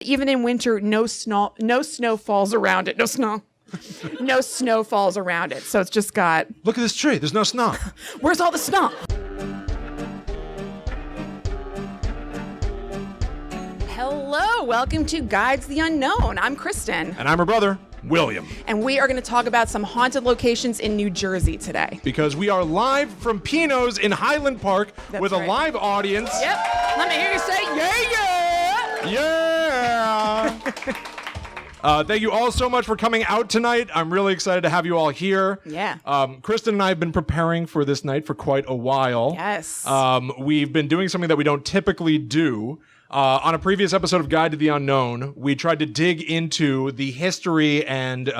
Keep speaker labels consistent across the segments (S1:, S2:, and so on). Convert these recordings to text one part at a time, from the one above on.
S1: Even in winter, no snow falls around it. No snow falls around it. So it's just got...
S2: Look at this tree. There's no snow.
S1: Where's all the snow? Hello, welcome to Guides the Unknown. I'm Kristen.
S2: And I'm her brother, William.
S1: And we are going to talk about some haunted locations in New Jersey today.
S2: Because we are live from Pino's in Highland Park with a live audience.
S1: Yep. Let me hear you say, yeah, yeah.
S2: Yeah. Thank you all so much for coming out tonight. I'm really excited to have you all here.
S1: Yeah.
S2: Kristen and I have been preparing for this night for quite a while.
S1: Yes.
S2: We've been doing something that we don't typically do. On a previous episode of Guide to the Unknown, we tried to dig into the history and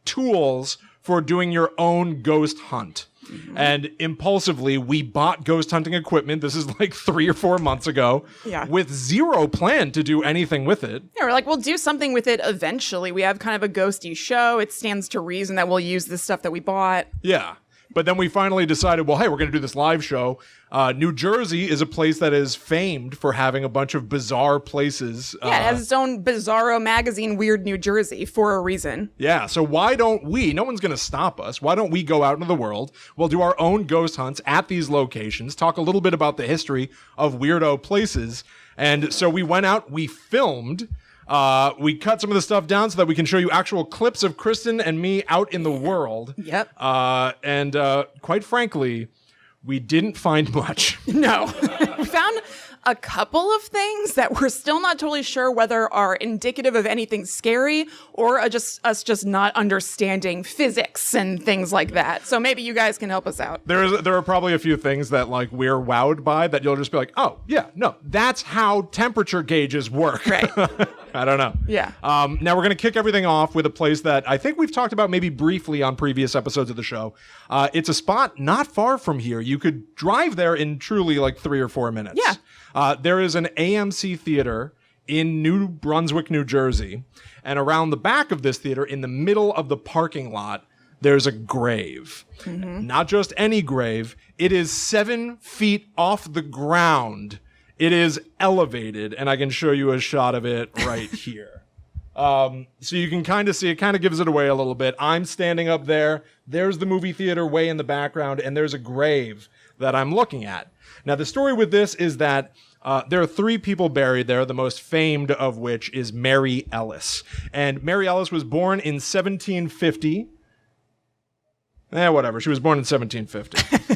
S2: tools for doing your own ghost hunt. Mm-hmm. And impulsively, we bought ghost hunting equipment. This is like 3 or 4 months ago.
S1: Yeah.
S2: With zero plan to do anything with it.
S1: Yeah, we're like, we'll do something with it eventually. We have kind of a ghosty show. It stands to reason that we'll use the stuff that we bought.
S2: Yeah. But then we finally decided, well, hey, we're going to do this live show. New Jersey is a place that is famed for having a bunch of bizarre places.
S1: Yeah, it has its own bizarro magazine, Weird New Jersey, for a reason.
S2: Yeah, so why don't we, no one's going to stop us, why don't we go out into the world, we'll do our own ghost hunts at these locations, talk a little bit about the history of weirdo places. And so we went out, we filmed. We cut some of the stuff down so that we can show you actual clips of Kristen and me out in the world.
S1: Yep.
S2: And quite frankly, we didn't find much.
S1: No. We found a couple of things that we're still not totally sure whether are indicative of anything scary or are just us just not understanding physics and things like that. So maybe you guys can help us out.
S2: There are probably a few things that like we're wowed by that you'll just be like, oh yeah, no, that's how temperature gauges work.
S1: Right.
S2: I don't know.
S1: Yeah.
S2: Now we're going to kick everything off with a place that I think we've talked about maybe briefly on previous episodes of the show. It's a spot not far from here. You could drive there in truly like 3 or 4 minutes.
S1: Yeah.
S2: There is an AMC theater in New Brunswick, New Jersey. And around the back of this theater, in the middle of the parking lot, there's a grave. Mm-hmm. Not just any grave. It is 7 feet off the ground. It is elevated, and I can show you a shot of it right here. So you can kind of see, it kind of gives it away a little bit. I'm standing up there. There's the movie theater way in the background, and there's a grave that I'm looking at. Now, the story with this is that there are 3 people buried there, the most famed of which is Mary Ellis. And Mary Ellis was born in 1750. Whatever. She was born in 1750.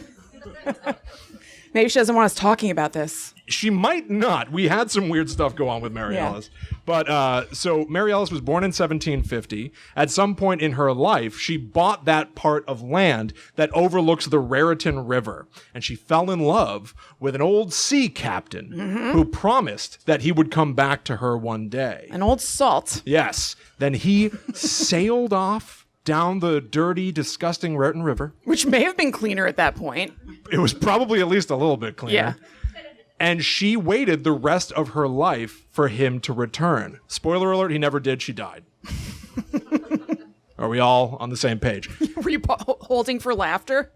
S1: Maybe she doesn't want us talking about this.
S2: She might not. We had some weird stuff go on with Mary Ellis. But so Mary Ellis was born in 1750. At some point in her life, she bought that part of land that overlooks the Raritan River. And she fell in love with an old sea captain who promised that he would come back to her one day.
S1: An old salt.
S2: Yes. Then he sailed off down the dirty, disgusting Raritan River.
S1: Which may have been cleaner at that point.
S2: It was probably at least a little bit cleaner.
S1: Yeah.
S2: And she waited the rest of her life for him to return. Spoiler alert, he never did. She died. Are we all on the same page?
S1: Were you holding for laughter?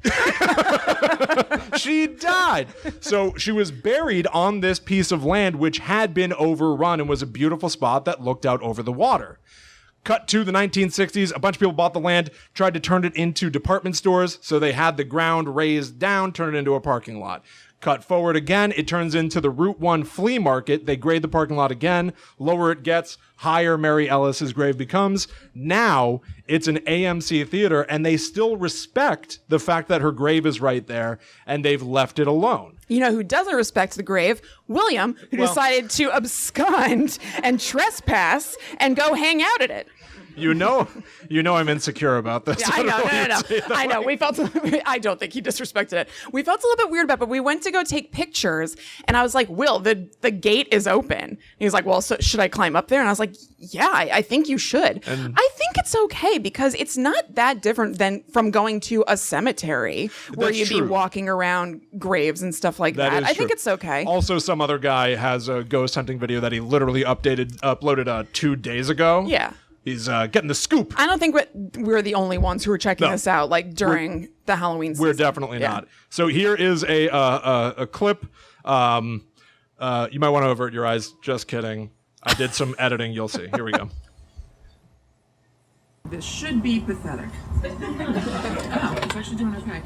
S2: She died. So she was buried on this piece of land which had been overrun and was a beautiful spot that looked out over the water. Cut to the 1960s, a bunch of people bought the land, tried to turn it into department stores, so they had the ground raised down, turn it into a parking lot. Cut forward again, it turns into the Route 1 flea market. They grade the parking lot again. Lower it gets, higher Mary Ellis's grave becomes. Now it's an AMC theater, and they still respect the fact that her grave is right there, and they've left it alone.
S1: You know who doesn't respect the grave? William, who decided to abscond and trespass and go hang out at it.
S2: You know I'm insecure about this.
S1: Yeah, I know. I know. We felt, I don't think he disrespected it. We felt a little bit weird about it, but we went to go take pictures and I was like, Will, the gate is open. And he was like, well, so should I climb up there? And I was like, yeah, I think you should. And I think it's okay because it's not that different than from going to a cemetery where you'd be walking around graves and stuff like that. I think it's okay.
S2: Also, some other guy has a ghost hunting video that he literally uploaded 2 days ago.
S1: Yeah.
S2: He's getting the scoop.
S1: I don't think we're the only ones who are checking this out, like during the Halloween season.
S2: We're definitely not. So here is a clip. You might want to avert your eyes. Just kidding. I did some editing. You'll see. Here we go.
S3: This should be pathetic. Oh, it's actually doing okay.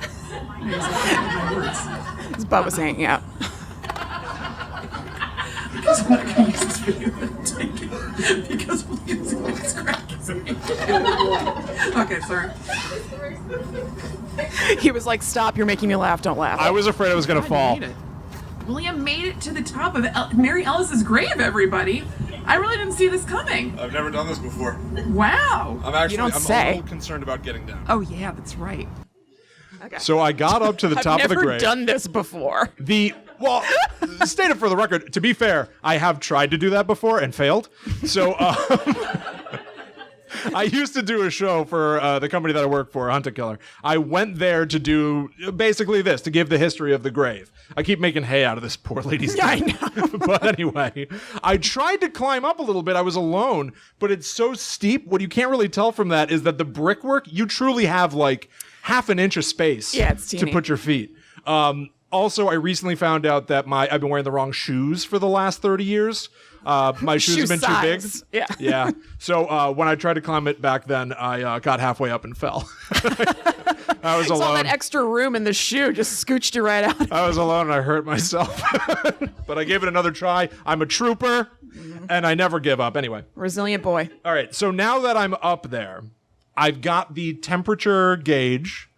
S1: His butt was hanging out.
S3: Because I'm not going to use this video to take it. Because William's going to cracking me. Okay, sorry.
S1: He was like, stop, you're making me laugh, don't laugh.
S2: I was afraid I was going to fall.
S3: William made it to the top of Mary Ellis's grave, everybody. I really didn't see this coming.
S2: I've never done this before.
S3: Wow.
S2: I'm
S1: You don't
S2: a
S1: say.
S2: little concerned about getting down.
S3: Oh, yeah, that's right.
S1: Okay.
S2: So I got up to the top of the
S1: I've
S2: grave.
S1: never done this before.
S2: Well, state it for the record. To be fair, I have tried to do that before and failed. So I used to do a show for the company that I work for, Hunt a Killer. I went there to do basically this, to give the history of the grave. I keep making hay out of this poor lady's
S1: Yeah, I
S2: name.
S1: know.
S2: But anyway, I tried to climb up a little bit. I was alone, but it's so steep. What you can't really tell from that is that the brickwork, you truly have like half an inch of space
S1: it's
S2: to
S1: teeny.
S2: put your feet. Also, I recently found out that I've been wearing the wrong shoes for the last 30 years. My shoes
S1: Shoe
S2: have been
S1: size.
S2: too big.
S1: Yeah.
S2: Yeah. So when I tried to climb it back then, I got halfway up and fell. I was
S1: It's all
S2: alone.
S1: that extra room in the shoe just scooched you right out.
S2: I was alone and I hurt myself. But I gave it another try. I'm a trooper and I never give up. Anyway.
S1: Resilient boy.
S2: All right. So now that I'm up there, I've got the temperature gauge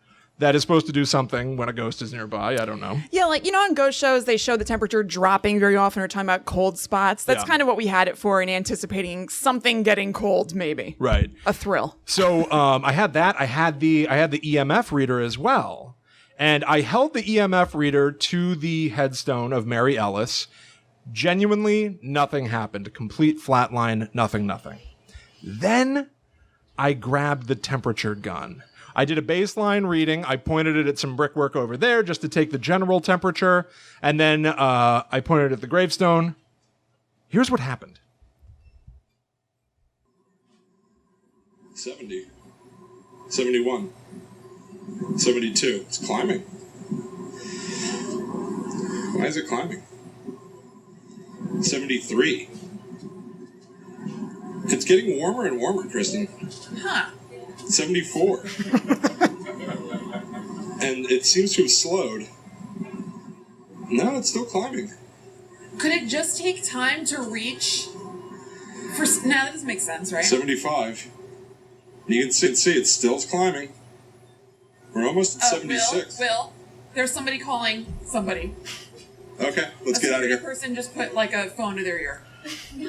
S2: that is supposed to do something when a ghost is nearby. I don't know.
S1: Yeah, like, on ghost shows, they show the temperature dropping very often or talking about cold spots. That's
S2: Yeah.
S1: kind of what we had it for in anticipating something getting cold, maybe.
S2: Right.
S1: A thrill.
S2: So I had that. I had the EMF reader as well. And I held the EMF reader to the headstone of Mary Ellis. Genuinely, nothing happened. Complete flatline, nothing. Then I grabbed the temperature gun. I did a baseline reading. I pointed it at some brickwork over there just to take the general temperature. And then I pointed it at the gravestone. Here's what happened.
S4: 70, 71, 72. It's climbing. Why is it climbing? 73. It's getting warmer and warmer, Kristen.
S3: Huh.
S4: 74. And it seems to have slowed. No, it's still climbing.
S3: Could it just take time to reach? No, that doesn't make sense, right?
S4: 75. You can see it's still climbing. We're almost at 76.
S3: Will, there's somebody calling somebody.
S4: Okay, let's get out of
S3: A
S4: here.
S3: person just put like a phone to their ear.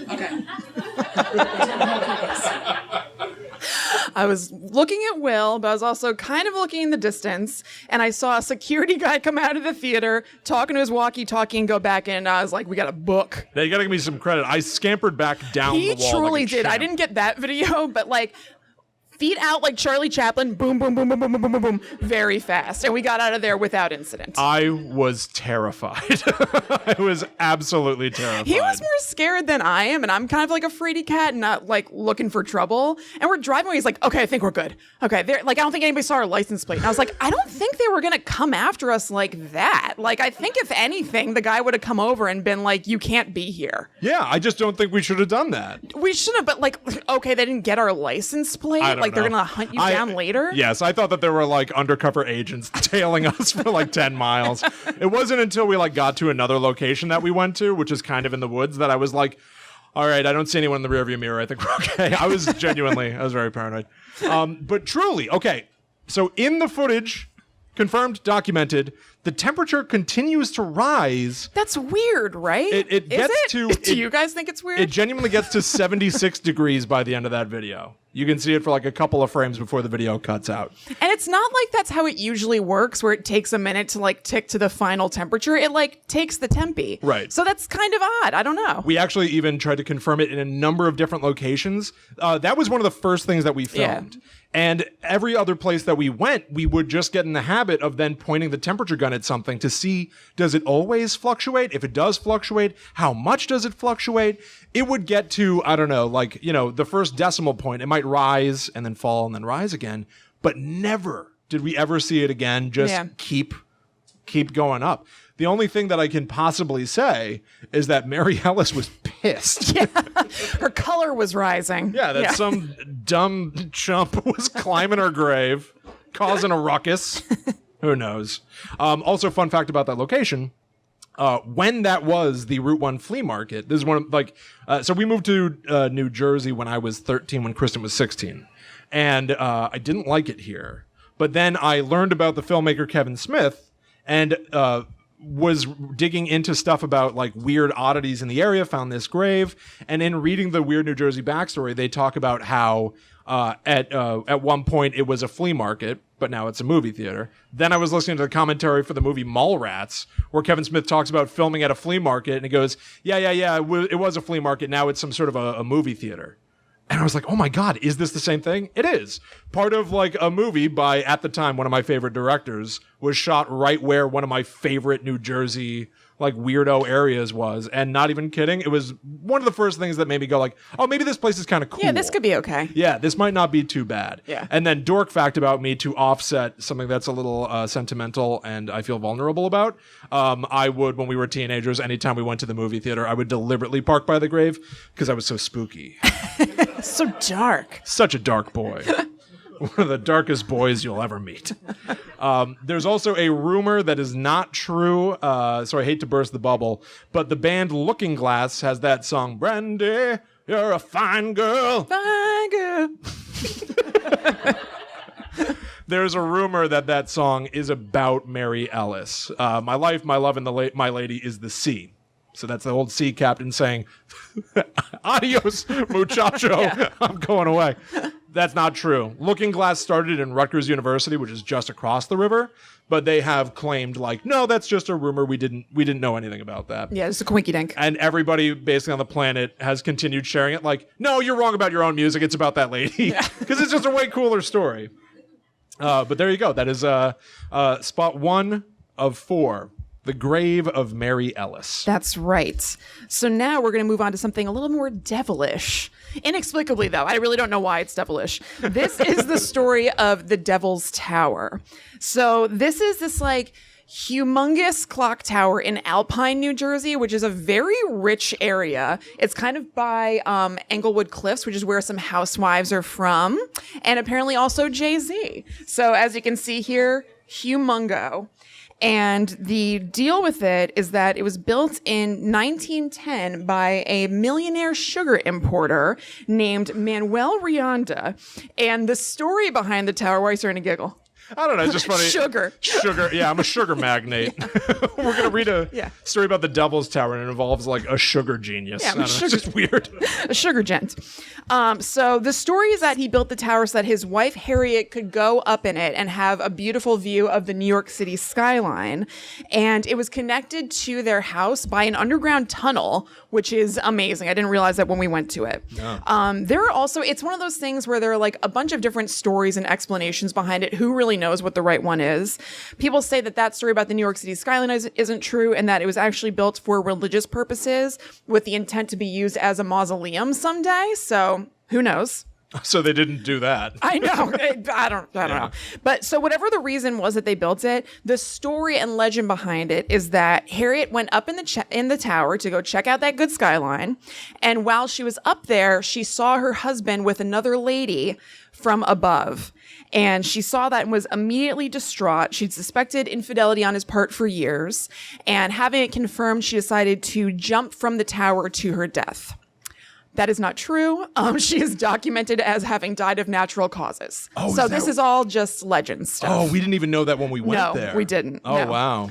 S3: Okay.
S1: I was looking at Will, but I was also kind of looking in the distance, and I saw a security guy come out of the theater, talking to his walkie-talkie, and go back in, and I was like, we got a book.
S2: Now you gotta give me some credit. I scampered back down
S1: He
S2: the wall.
S1: truly
S2: like a
S1: did. I
S2: champ.
S1: didn't get that video, but like feet out like Charlie Chaplin, boom, boom, boom, boom, boom, boom, boom, boom, boom, very fast. And we got out of there without incident.
S2: I was terrified. I was absolutely terrified.
S1: He was more scared than I am, and I'm kind of like a fraidy cat, not like looking for trouble. And we're driving away. He's like, okay, I think we're good. Okay, they're like, I don't think anybody saw our license plate. And I was like, I don't think they were gonna come after us like that. Like, I think if anything, the guy would have come over and been like, you can't be here.
S2: Yeah, I just don't think we should have done that.
S1: We should have, but like, okay, they didn't get our license plate.
S2: I don't
S1: Like, they're
S2: know.
S1: gonna hunt you down later.
S2: Yes, I thought that there were like undercover agents tailing us for like 10 miles. It wasn't until we like got to another location that we went to, which is kind of in the woods, that I was like, all right, I don't see anyone in the rearview mirror. I think we're okay. I was very paranoid. But truly, okay. So in the footage, confirmed, documented, the temperature continues to rise.
S1: That's weird, right?
S2: It gets to-
S1: Do you guys think it's weird?
S2: It genuinely gets to 76 degrees by the end of that video. You can see it for like a couple of frames before the video cuts out.
S1: And it's not like that's how it usually works, where it takes a minute to like tick to the final temperature. It like takes the tempi.
S2: Right.
S1: So that's kind of odd. I don't know.
S2: We actually even tried to confirm it in a number of different locations. That was one of the first things that we filmed.
S1: Yeah.
S2: And every other place that we went, we would just get in the habit of then pointing the temperature gun at something to see, does it always fluctuate? If it does fluctuate, how much does it fluctuate? It would get to, I don't know, like, the first decimal point. It might rise and then fall and then rise again. But never did we ever see it again just keep going up. The only thing that I can possibly say is that Mary Ellis was pissed.
S1: Her color was rising.
S2: Yeah, that some dumb chump was climbing her grave, causing a ruckus. Who knows? Also, fun fact about that location. When that was the Route 1 flea market, this is one of, like, so we moved to New Jersey when I was 13, when Kristen was 16. And I didn't like it here. But then I learned about the filmmaker Kevin Smith and was digging into stuff about like weird oddities in the area, found this grave. And in reading the Weird New Jersey backstory, they talk about how at one point it was a flea market, but now it's a movie theater. Then I was listening to the commentary for the movie Mallrats, where Kevin Smith talks about filming at a flea market, and he goes, yeah, it was a flea market. Now it's some sort of a movie theater. And I was like, oh my God, is this the same thing? It is. Part of like a movie by, at the time, one of my favorite directors was shot right where one of my favorite New Jersey like weirdo areas was. And not even kidding, it was one of the first things that made me go like, oh, maybe this place is kind of cool.
S1: Yeah, this could be okay.
S2: Yeah, this might not be too bad.
S1: Yeah.
S2: And then dork fact about me, to offset something that's a little sentimental and I feel vulnerable about, I would, when we were teenagers, anytime we went to the movie theater, I would deliberately park by the grave because I was so spooky.
S1: So dark.
S2: Such a dark boy. One of the darkest boys you'll ever meet. There's also a rumor that is not true, so I hate to burst the bubble, but the band Looking Glass has that song, Brandy, you're a fine girl.
S1: Fine girl.
S2: There's a rumor that song is about Mary Ellis. My life, my love, and my lady is the sea. So that's the old sea captain saying, adios, muchacho, yeah. I'm going away. That's not true. Looking Glass started in Rutgers University, which is just across the river, but they have claimed like, no, that's just a rumor. We didn't know anything about that.
S1: Yeah, it's a quinky dink.
S2: And everybody basically on the planet has continued sharing it like, no, you're wrong about your own music. It's about that lady. Because it's just a way cooler story. But there you go. That is spot 1 of 4. The Grave of Mary Ellis.
S1: That's right. So now we're going to move on to something a little more devilish. Inexplicably, though. I really don't know why it's devilish. This is the story of the Devil's Tower. So this is this like humongous clock tower in Alpine, New Jersey, which is a very rich area. It's kind of by Englewood Cliffs, which is where some housewives are from, and apparently also Jay-Z. So as you can see here, humongo. And the deal with it is that it was built in 1910 by a millionaire sugar importer named Manuel Rianda. And the story behind the tower, why are you starting to giggle?
S2: I don't know, it's just funny.
S1: Sugar.
S2: Yeah, I'm a sugar magnate. We're going to read a story about the Devil's Tower, and it involves like a sugar genius.
S1: Yeah,
S2: it's just weird.
S1: A sugar gent. So the story is that he built the tower so that his wife Harriet could go up in it and have a beautiful view of the New York City skyline. And it was connected to their house by an underground tunnel, which is amazing. I didn't realize that when we went to it. No. There are also, it's one of those things where there are like a bunch of different stories and explanations behind it. Who really knows what the right one is? People say that story about the New York City skyline isn't true, and that it was actually built for religious purposes with the intent to be used as a mausoleum someday. So who knows?
S2: So they didn't do that.
S1: I know. I don't know. But so whatever the reason was that they built it, the story and legend behind it is that Harriet went up in the tower to go check out that good skyline. And while she was up there, she saw her husband with another lady from above. And she saw that and was immediately distraught. She'd suspected infidelity on his part for years. And having it confirmed, she decided to jump from the tower to her death. That is not true. She is documented as having died of natural causes. Oh, so this is all just legend stuff.
S2: Oh, we didn't even know that when we went there.
S1: No, we didn't.
S2: Oh,
S1: no.
S2: Wow.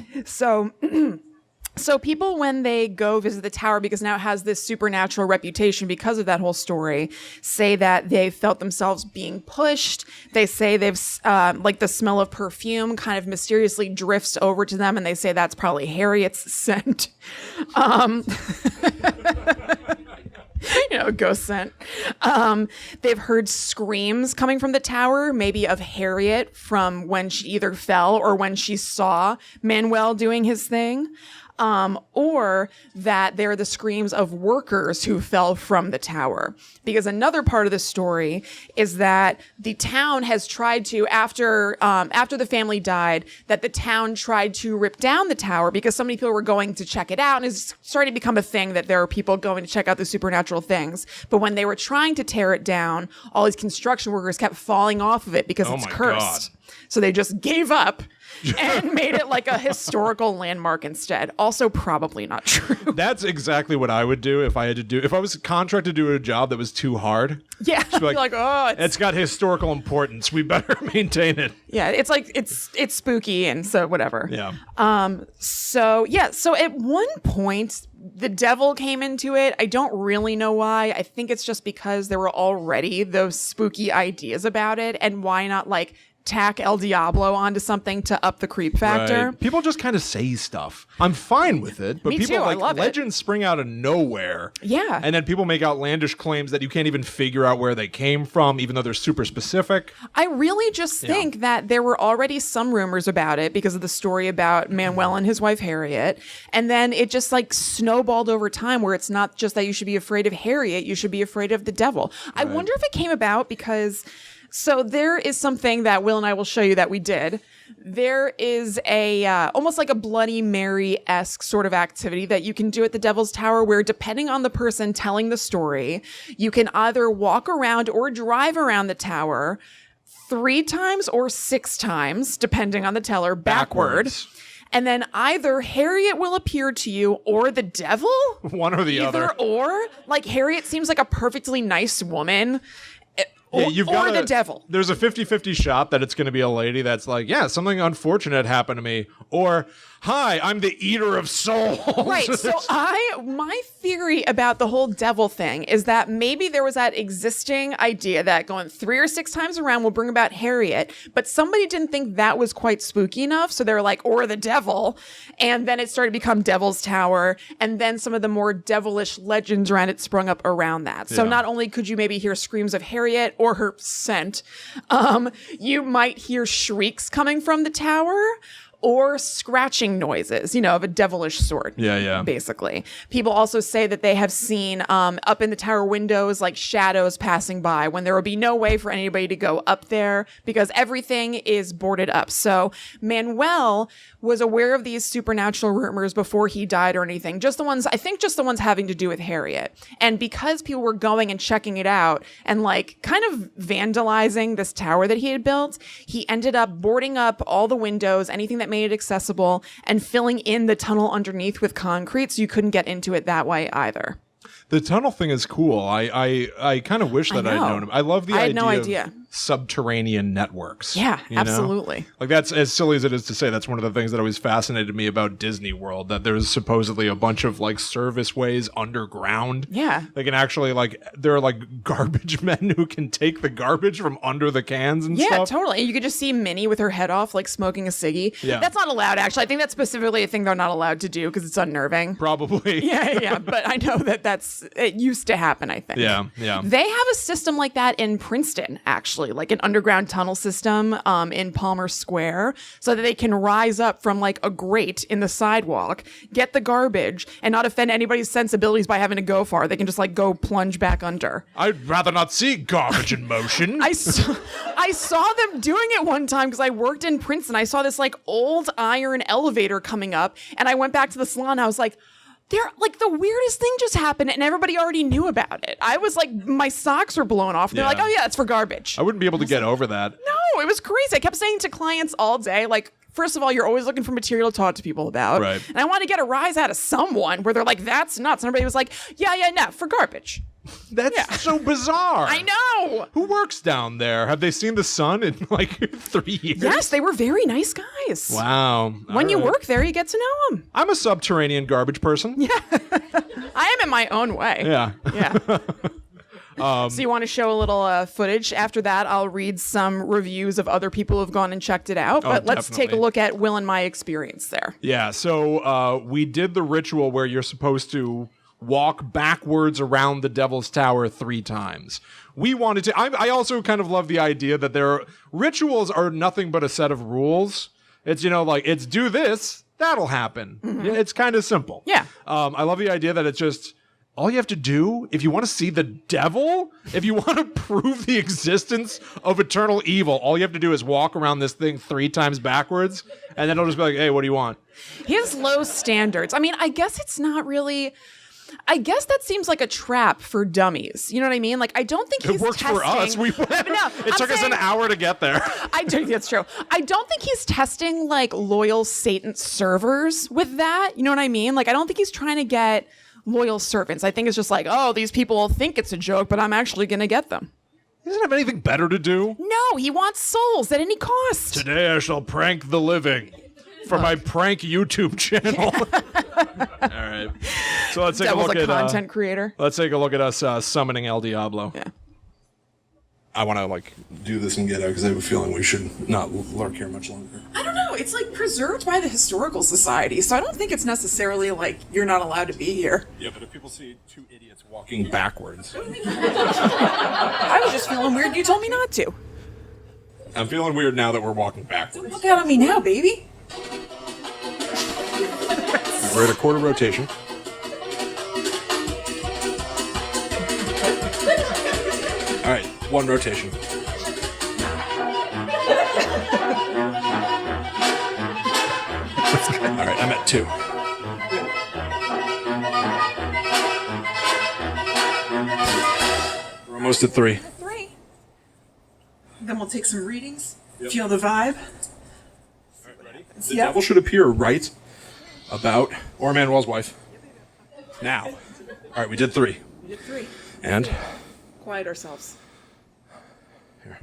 S1: So people, when they go visit the tower, because now it has this supernatural reputation because of that whole story, say that they felt themselves being pushed. They say they've, like the smell of perfume kind of mysteriously drifts over to them, and they say that's probably Harriet's scent. Ghost scent. They've heard screams coming from the tower, maybe of Harriet from when she either fell or when she saw Manuel doing his thing. or that they're the screams of workers who fell from the tower. Because another part of the story is that the town has tried to, after the family died, that the town tried to rip down the tower because so many people were going to check it out, and it's starting to become a thing that there are people going to check out the supernatural things. But when they were trying to tear it down, all these construction workers kept falling off of it because it's cursed.
S2: God.
S1: So they just gave up and made it like a historical landmark instead. Also probably not true.
S2: That's exactly what I would do if I was contracted to do a job that was too hard.
S1: Yeah.
S2: Just be like,
S1: oh,
S2: it's got historical importance. We better maintain it.
S1: yeah, it's like it's spooky, and so whatever.
S2: Yeah.
S1: So at one point the devil came into it. I don't really know why. I think it's just because there were already those spooky ideas about it, and why not like tack El Diablo onto something to up the creep factor.
S2: Right. People just kind of say stuff. I'm fine with it, but
S1: Me
S2: people
S1: too, I love it.
S2: legends spring out of nowhere.
S1: Yeah.
S2: And then people make outlandish claims that you can't even figure out where they came from, even though they're super specific.
S1: I really just think that there were already some rumors about it because of the story about Manuel and his wife Harriet. And then it just like snowballed over time, where it's not just that you should be afraid of Harriet, you should be afraid of the devil. Right. I wonder if it came about because... So there is something that Will and I will show you that we did. There is a almost like a Bloody Mary-esque sort of activity that you can do at the Devil's Tower, where depending on the person telling the story, you can either walk around or drive around the tower 3 times or 6 times, depending on the teller, backwards. And then either Harriet will appear to you or the devil.
S2: One or the other.
S1: Either or. Like Harriet seems like a perfectly nice woman.
S2: Yeah,
S1: or the devil.
S2: There's a 50-50 shot that it's going to be a lady that's like, yeah, something unfortunate happened to me. Or, hi, I'm the eater of souls.
S1: Right. So my theory about the whole devil thing is that maybe there was that existing idea that going 3 or 6 times around will bring about Harriet, but somebody didn't think that was quite spooky enough. So they were like, or the devil. And then it started to become Devil's Tower. And then some of the more devilish legends around it sprung up around that. So not only could you maybe hear screams of Harriet or her scent, you might hear shrieks coming from the tower or scratching noises, of a devilish sort.
S2: Yeah.
S1: Basically. People also say that they have seen up in the tower windows like shadows passing by when there will be no way for anybody to go up there because everything is boarded up. So Manuel was aware of these supernatural rumors before he died or anything. Just the ones having to do with Harriet. And because people were going and checking it out and like kind of vandalizing this tower that he had built, he ended up boarding up all the windows, anything that made it accessible, and filling in the tunnel underneath with concrete so you couldn't get into it that way either.
S2: The tunnel thing is cool. I kind of wish that I'd known him. I love the idea of subterranean networks.
S1: Yeah, absolutely.
S2: Like that's, as silly as it is to say, that's one of the things that always fascinated me about Disney World, that there's supposedly a bunch of like service ways underground.
S1: Yeah.
S2: They can actually there are like garbage men who can take the garbage from under the cans and stuff.
S1: Yeah, totally. You could just see Minnie with her head off, like smoking a ciggy.
S2: Yeah.
S1: That's not allowed, actually. I think that's specifically a thing they're not allowed to do because it's unnerving.
S2: Probably.
S1: Yeah. But I know it used to happen, I think.
S2: Yeah.
S1: They have a system like that in Princeton, actually, like an underground tunnel system in Palmer Square, so that they can rise up from like a grate in the sidewalk, get the garbage, and not offend anybody's sensibilities by having to go far. They can just like go plunge back under.
S2: I'd rather not see garbage in motion.
S1: I saw them doing it one time because I worked in Princeton. I saw this like old iron elevator coming up, and I went back to the salon. And I was like, they're like, the weirdest thing just happened and everybody already knew about it. I was like, my socks were blown off. They're like, oh yeah, it's for garbage.
S2: I wouldn't be able to get over that.
S1: No, it was crazy. I kept saying to clients all day, like, first of all, you're always looking for material to talk to people about.
S2: Right.
S1: And I want to get a rise out of someone where they're like, that's nuts. And everybody was like, yeah, for garbage.
S2: That's so bizarre.
S1: I know.
S2: Who works down there? Have they seen the sun in like 3 years?
S1: Yes, they were very nice guys.
S2: Wow.
S1: When you work there, you get to know them.
S2: I'm a subterranean garbage person.
S1: Yeah. I am in my own way.
S2: Yeah.
S1: So you want to show a little footage? After that, I'll read some reviews of other people who've gone and checked it out. But let's take a look at Will and my experience there.
S2: Yeah. So we did the ritual where you're supposed to walk backwards around the Devil's Tower 3 times. We wanted to. I also kind of love the idea that rituals are nothing but a set of rules. It's, like, it's do this that'll happen. Yeah, it's kind of simple.
S1: Yeah.
S2: I love the idea that it's just all you have to do if you want to see the devil, if you want to prove the existence of eternal evil, all you have to do is walk around this thing 3 times backwards, and then it'll just be like, hey, what do you want?
S1: He has low standards. I mean, I guess it's not really. I guess that seems like a trap for dummies. You know what I mean? Like, I don't think he's
S2: It worked for us. It took us an hour to get there.
S1: I think that's true. I don't think he's testing like loyal Satan servers with that. You know what I mean? Like, I don't think he's trying to get loyal servants. I think it's just like, oh, these people will think it's a joke, but I'm actually going to get them.
S2: He doesn't have anything better to do.
S1: No, he wants souls at any cost.
S2: Today I shall prank the living for my prank YouTube channel. All right. So let's take
S1: Devil's
S2: a look
S1: a
S2: at
S1: content creator.
S2: Let's take a look at us summoning El Diablo.
S1: Yeah.
S4: I want to do this and get out because I have a feeling we should not lurk here much longer.
S3: I don't know. It's like preserved by the Historical Society, so I don't think it's necessarily like you're not allowed to be here.
S4: Yeah, but if people see 2 idiots walking backwards,
S3: I was just feeling weird. You told me not to.
S4: I'm feeling weird now that we're walking backwards.
S3: Look out on me now, baby.
S4: We're at a quarter rotation. All right, 1 rotation. All right, I'm at 2. We're almost at 3.
S3: 3. Then we'll take some readings. Feel the vibe.
S4: The devil should appear right about or Manuel's wife. Now. All right, we did 3.
S3: We did 3.
S4: And
S3: Quiet ourselves.
S4: here.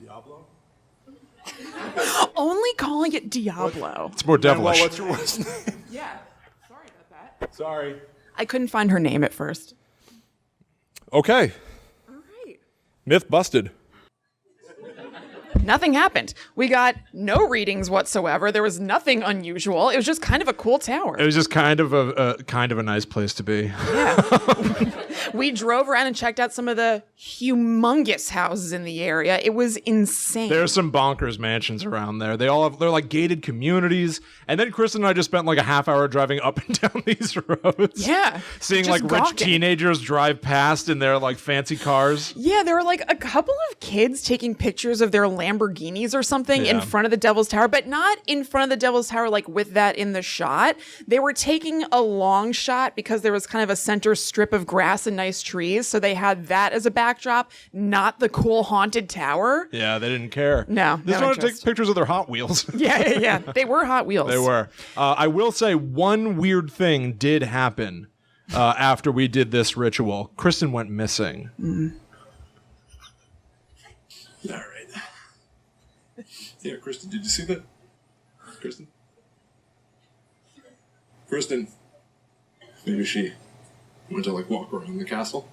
S4: Diablo?
S1: Only calling it Diablo.
S2: It's more devilish.
S4: What's your wife's name?
S1: Yeah. Sorry about that.
S4: Sorry.
S1: I couldn't find her name at first.
S4: Okay.
S1: All right.
S4: Myth busted.
S1: Nothing happened. We got no readings whatsoever. There was nothing unusual. It was just kind of a cool tower.
S2: It was just kind of a nice place to be.
S1: Yeah. We drove around and checked out some of the humongous houses in the area. It was insane.
S2: There's some bonkers mansions around there. They're like gated communities. And then Kristen and I just spent like a half hour driving up and down these roads.
S1: Yeah.
S2: Seeing
S1: Just
S2: like rich
S1: gawking.
S2: teenagers drive past in their like fancy cars.
S1: Yeah, there were like a couple of kids taking pictures of their Lamborghinis or something in
S2: Yeah.
S1: front of the Devil's Tower, but not in front of the Devil's Tower like with that in the shot. They were taking a long shot because there was kind of a center strip of grass and nice trees, so they had that as a backdrop, not the cool haunted tower.
S2: Yeah, they didn't care.
S1: No,
S2: They just
S1: no
S2: wanted to take
S1: interest.
S2: pictures of their Hot Wheels.
S1: Yeah. They were Hot Wheels.
S2: They were. I will say one weird thing did happen after we did this ritual. Kristen went missing.
S4: All right. Yeah, Kristen, did you see that? Kristen? Kristen. Maybe she went to walk around the castle.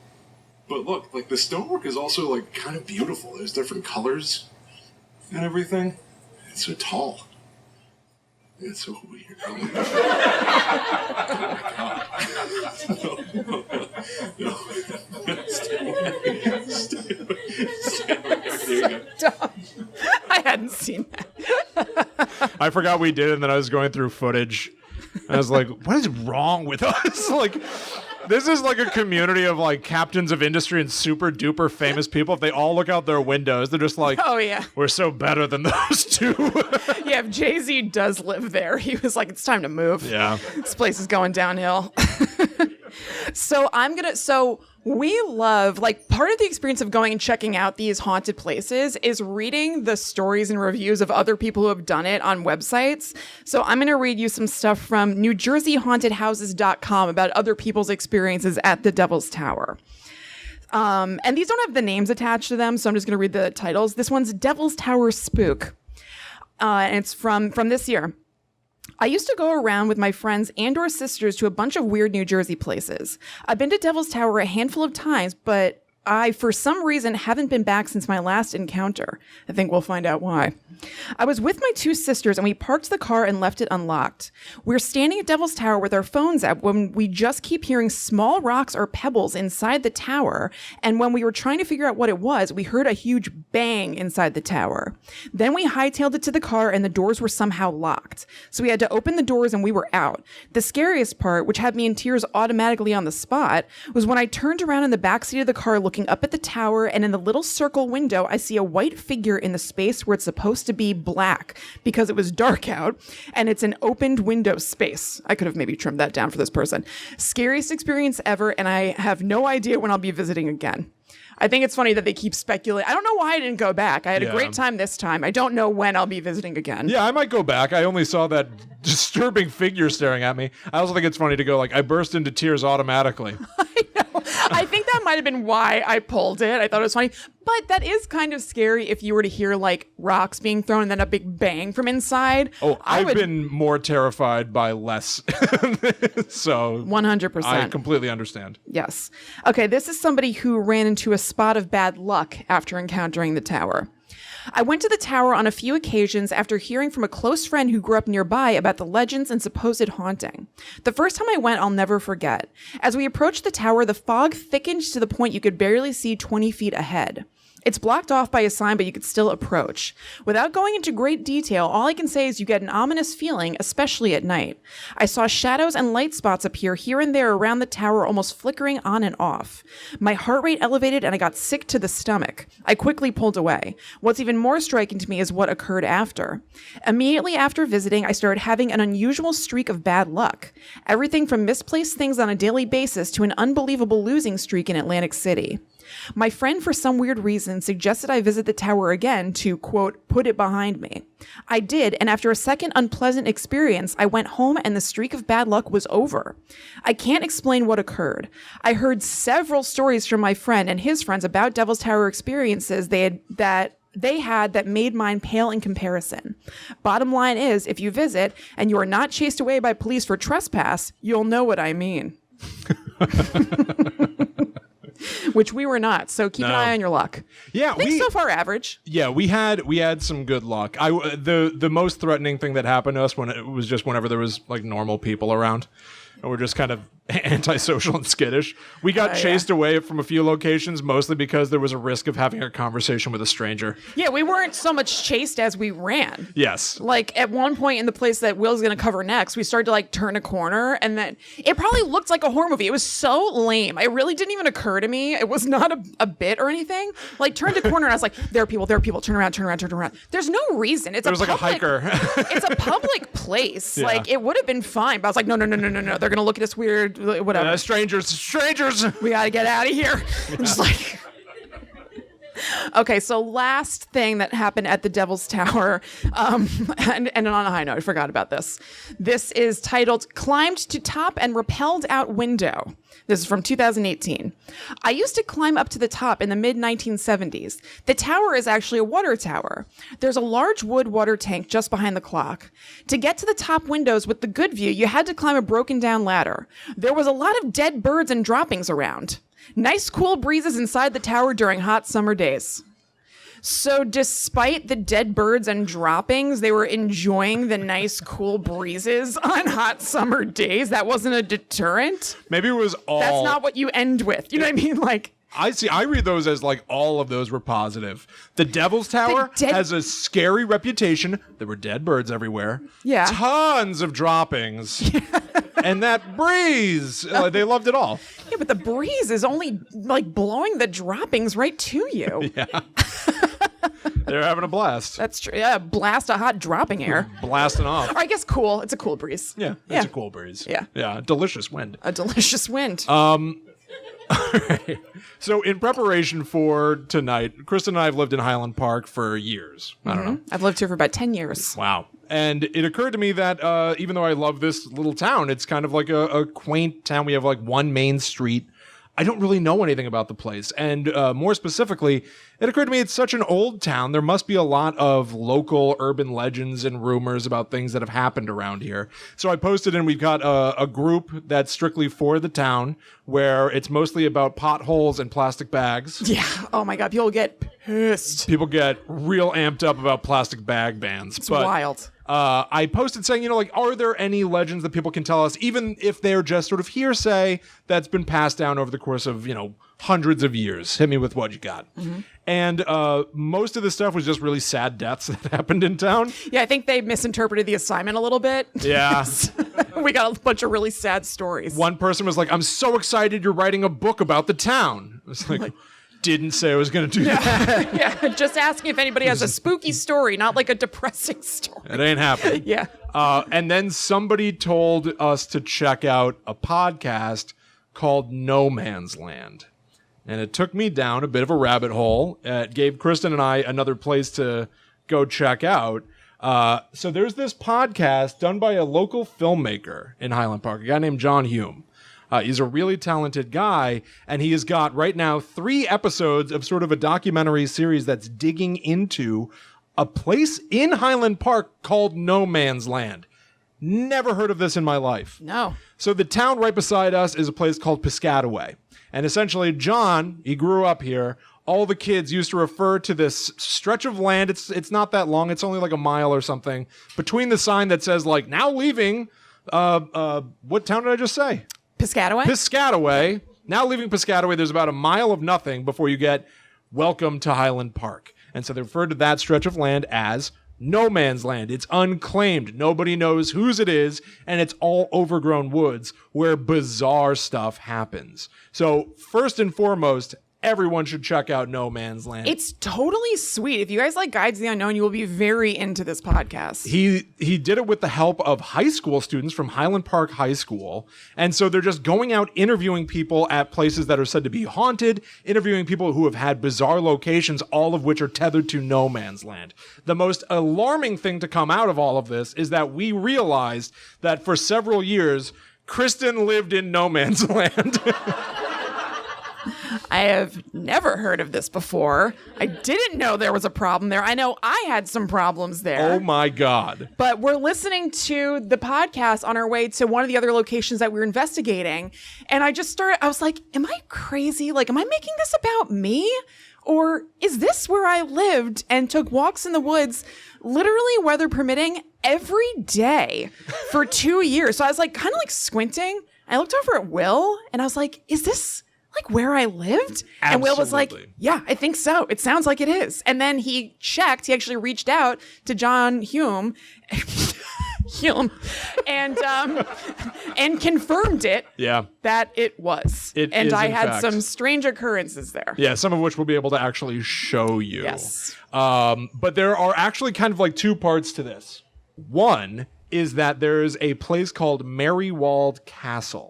S4: But look, the stonework is also kind of beautiful. There's different colors and everything. It's so tall. It's so weird. Oh my god. No. Stay there you go.
S1: I hadn't seen that.
S2: I forgot we did it, and then I was going through footage. And I was like, what is wrong with us? This is like a community of captains of industry and super duper famous people. If they all look out their windows, they're just like,
S1: Oh, yeah.
S2: we're so better than those two.
S1: Yeah, if Jay-Z does live there, he was like, it's time to move.
S2: Yeah.
S1: This place is going downhill. So we love, part of the experience of going and checking out these haunted places is reading the stories and reviews of other people who have done it on websites. So I'm going to read you some stuff from NewJerseyHauntedHouses.com about other people's experiences at the Devil's Tower. And these don't have the names attached to them, so I'm just going to read the titles. This one's Devil's Tower Spook. And it's from this year. I used to go around with my friends and or sisters to a bunch of weird New Jersey places. I've been to Devil's Tower a handful of times, but I, for some reason, haven't been back since my last encounter. I think we'll find out why. I was with my 2 sisters and we parked the car and left it unlocked. We're standing at Devil's Tower with our phones out when we just keep hearing small rocks or pebbles inside the tower. And when we were trying to figure out what it was, we heard a huge bang inside the tower. Then we hightailed it to the car and the doors were somehow locked. So we had to open the doors and we were out. The scariest part, which had me in tears automatically on the spot, was when I turned around in the backseat of the car looking up at the tower, and in the little circle window, I see a white figure in the space where it's supposed to be black because it was dark out, and it's an opened window space. I could have maybe trimmed that down for this person. Scariest experience ever, and I have no idea when I'll be visiting again. I think it's funny that they keep speculating. I don't know why I didn't go back. I had a great time this time. I don't know when I'll be visiting again.
S2: Yeah, I might go back. I only saw that disturbing figure staring at me. I also think it's funny to go like, I burst into tears automatically.
S1: I know. I think that might have been why I pulled it. I thought it was funny. But that is kind of scary if you were to hear like rocks being thrown and then a big bang from inside.
S2: Oh, I've been more terrified by less. So
S1: 100%.
S2: I completely understand.
S1: Yes. Okay, this is somebody who ran into a spot of bad luck after encountering the tower. I went to the tower on a few occasions after hearing from a close friend who grew up nearby about the legends and supposed haunting. The first time I went, I'll never forget. As we approached the tower, the fog thickened to the point you could barely see 20 feet ahead. It's blocked off by a sign, but you could still approach. Without going into great detail, all I can say is you get an ominous feeling, especially at night. I saw shadows and light spots appear here and there around the tower, almost flickering on and off. My heart rate elevated and I got sick to the stomach. I quickly pulled away. What's even more striking to me is what occurred after. Immediately after visiting, I started having an unusual streak of bad luck. Everything from misplaced things on a daily basis to an unbelievable losing streak in Atlantic City. My friend, for some weird reason, suggested I visit the tower again to, quote, put it behind me. I did, and after a second unpleasant experience, I went home and the streak of bad luck was over. I can't explain what occurred. I heard several stories from my friend and his friends about Devil's Tower experiences they had that made mine pale in comparison. Bottom line is, if you visit and you are not chased away by police for trespass, you'll know what I mean. Which we were not, so keep an eye on your luck.
S2: Yeah,
S1: I think so far average.
S2: Yeah, we had some good luck. The most threatening thing that happened to us when it was just whenever there was like normal people around, and we're just kind of antisocial and skittish. We got chased away from a few locations, mostly because there was a risk of having a conversation with a stranger.
S1: Yeah, we weren't so much chased as we ran.
S2: Yes.
S1: Like at one point in the place that Will's going to cover next, we started to like turn a corner and then it probably looked like a horror movie. It was so lame. It really didn't even occur to me. It was not a bit or anything. Like turned a corner and I was like, there are people. Turn around. There's no reason. There was like a hiker. It's a public place. Yeah. Like it would have been fine. But I was like, no. They're going to look at us weird. Whatever.
S2: Strangers.
S1: We got to get out of here. I'm just like... Okay, so last thing that happened at the Devil's Tower, and on a high note, I forgot about this. This is titled Climbed to Top and Repelled Out Window. This is from 2018. I used to climb up to the top in the mid-1970s. The tower is actually a water tower. There's a large wood water tank just behind the clock. To get to the top windows with the good view, you had to climb a broken down ladder. There was a lot of dead birds and droppings around. Nice cool breezes inside the tower during hot summer days. So despite the dead birds and droppings, they were enjoying the nice cool breezes on hot summer days. That wasn't a deterrent.
S2: Maybe it was all...
S1: That's not what you end with. You know what I mean? Like...
S2: I read those as like all of those were positive. The Devil's Tower has a scary reputation. There were dead birds everywhere.
S1: Yeah.
S2: Tons of droppings. And that breeze. They loved it all.
S1: Yeah, but the breeze is only like blowing the droppings right to you.
S2: Yeah. They're having a blast.
S1: That's true. Yeah, blast of hot dropping air.
S2: Blasting off.
S1: Or I guess cool. It's a cool breeze.
S2: Yeah, it's a cool breeze.
S1: Yeah.
S2: Yeah, delicious wind.
S1: A delicious wind.
S2: All right. So in preparation for tonight, Kristen and I have lived in Highland Park for years. I don't know.
S1: I've lived here for about 10 years.
S2: Wow. And it occurred to me that even though I love this little town, it's kind of like a quaint town. We have like one main street. I don't really know anything about the place. And more specifically, it occurred to me it's such an old town. There must be a lot of local urban legends and rumors about things that have happened around here. So I posted, and we've got a group that's strictly for the town, where it's mostly about potholes and plastic bags.
S1: Yeah. Oh my God. People get pissed.
S2: People get real amped up about plastic bag bans.
S1: It's wild.
S2: I posted saying, are there any legends that people can tell us, even if they're just sort of hearsay that's been passed down over the course of, hundreds of years? Hit me with what you got. Mm-hmm. And most of the stuff was just really sad deaths that happened in town.
S1: Yeah, I think they misinterpreted the assignment a little bit.
S2: Yeah.
S1: We got a bunch of really sad stories.
S2: One person was like, I'm so excited you're writing a book about the town. I was like didn't say I was going to do that.
S1: Yeah, just asking if anybody has a spooky story, not like a depressing story.
S2: It ain't happening.
S1: Yeah.
S2: And then somebody told us to check out a podcast called No Man's Land. And it took me down a bit of a rabbit hole. It gave Kristen and I another place to go check out. So there's this podcast done by a local filmmaker in Highland Park, a guy named John Hume. He's a really talented guy, and he has got right now 3 episodes of sort of a documentary series that's digging into a place in Highland Park called No Man's Land. Never heard of this in my life.
S1: No.
S2: So the town right beside us is a place called Piscataway. And essentially, John, he grew up here. All the kids used to refer to this stretch of land. It's not that long. It's only like a mile or something between the sign that says, now leaving, what town did I just say?
S1: Piscataway?
S2: Piscataway. Now leaving Piscataway, there's about a mile of nothing before you get welcome to Highland Park. And so they referred to that stretch of land as No Man's Land. It's unclaimed. Nobody knows whose it is, and it's all overgrown woods where bizarre stuff happens. So first and foremost, everyone should check out No Man's Land.
S1: It's totally sweet. If you guys like Guides to the Unknown, you will be very into this podcast.
S2: He did it with the help of high school students from Highland Park High School. And so they're just going out interviewing people at places that are said to be haunted, interviewing people who have had bizarre locations, all of which are tethered to No Man's Land. The most alarming thing to come out of all of this is that we realized that for several years, Kristen lived in No Man's Land.
S1: I have never heard of this before. I didn't know there was a problem there. I know I had some problems there.
S2: Oh my God.
S1: But we're listening to the podcast on our way to one of the other locations that we were investigating. And I was like, am I crazy? Am I making this about me? Or is this where I lived and took walks in the woods, literally weather permitting, every day for 2 years? So I was kind of squinting. I looked over at Will and I was like, is this where I lived?
S2: Absolutely.
S1: And Will was like, yeah, I think so. It sounds like it is. And then he checked. He actually reached out to John Hume, and confirmed it.
S2: Yeah.
S1: That it was.
S2: And
S1: I had some strange occurrences there.
S2: Yeah, some of which we'll be able to actually show you.
S1: Yes.
S2: But there are actually kind of 2 parts to this. One is that there is a place called Merriwold Castle.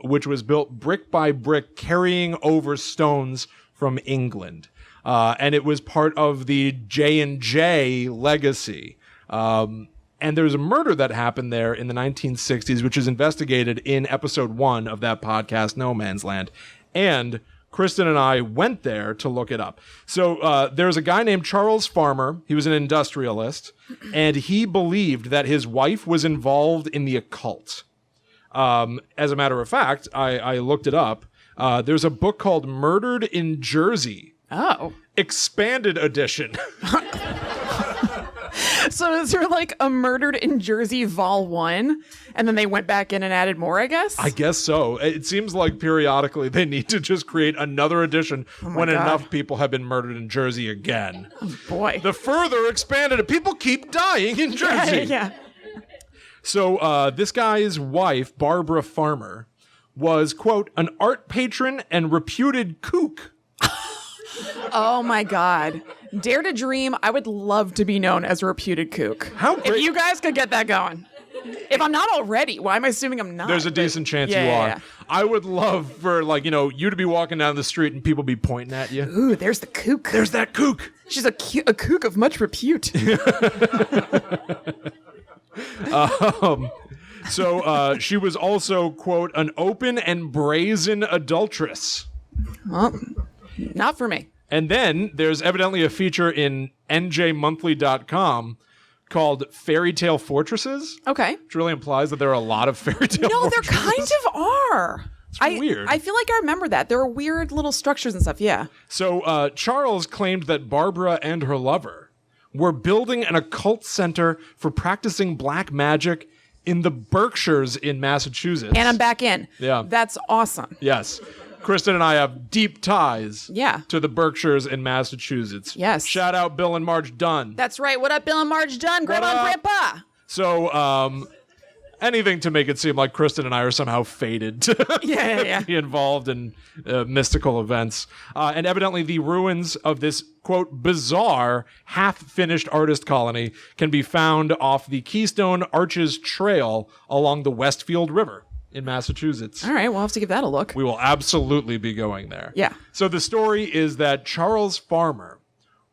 S2: Which was built brick by brick, carrying over stones from England, and it was part of the J&J legacy. And there's a murder that happened there in the 1960s, which is investigated in episode 1 of that podcast, No Man's Land. And Kristen and I went there to look it up. So there's a guy named Charles Farmer. He was an industrialist, and he believed that his wife was involved in the occult. As a matter of fact, I looked it up. There's a book called Murdered in Jersey.
S1: Oh.
S2: Expanded edition.
S1: So is there a Murdered in Jersey Vol 1? And then they went back in and added more, I guess?
S2: I guess so. It seems like periodically they need to just create another edition when enough people have been murdered in Jersey again.
S1: Oh, boy.
S2: The further expanded, people keep dying in Jersey.
S1: Yeah.
S2: So this guy's wife, Barbara Farmer, was, quote, an art patron and reputed kook.
S1: Oh, my God. Dare to dream. I would love to be known as a reputed kook. If you guys could get that going. If I'm not already, why am I assuming I'm not?
S2: There's a decent chance you are.
S1: Yeah.
S2: I would love for, you to be walking down the street and people be pointing at you.
S1: Ooh, there's the kook.
S2: There's that kook.
S1: She's a kook of much repute.
S2: So she was also, quote, an open and brazen adulteress.
S1: Well, not for me.
S2: And then there's evidently a feature in njmonthly.com called Fairy Tale Fortresses.
S1: Okay.
S2: Which really implies that there are a lot of fairy tale
S1: No, there
S2: fortresses.
S1: kind of are.
S2: It's weird.
S1: I feel like I remember that. There are weird little structures and stuff, yeah.
S2: So Charles claimed that Barbara and her lover were building an occult center for practicing black magic in the Berkshires in Massachusetts.
S1: And I'm back in.
S2: Yeah.
S1: That's awesome.
S2: Yes. Kristen and I have deep ties
S1: Yeah.
S2: to the Berkshires in Massachusetts.
S1: Yes.
S2: Shout out Bill and Marge Dunn.
S1: That's right. What up, Bill and Marge Dunn? Grandma and Grandpa.
S2: So, anything to make it seem like Kristen and I are somehow fated to
S1: Yeah.
S2: be involved in mystical events. And evidently the ruins of this, quote, bizarre, half-finished artist colony can be found off the Keystone Arches Trail along the Westfield River in Massachusetts.
S1: All right, we'll have to give that a look.
S2: We will absolutely be going there.
S1: Yeah.
S2: So the story is that Charles Farmer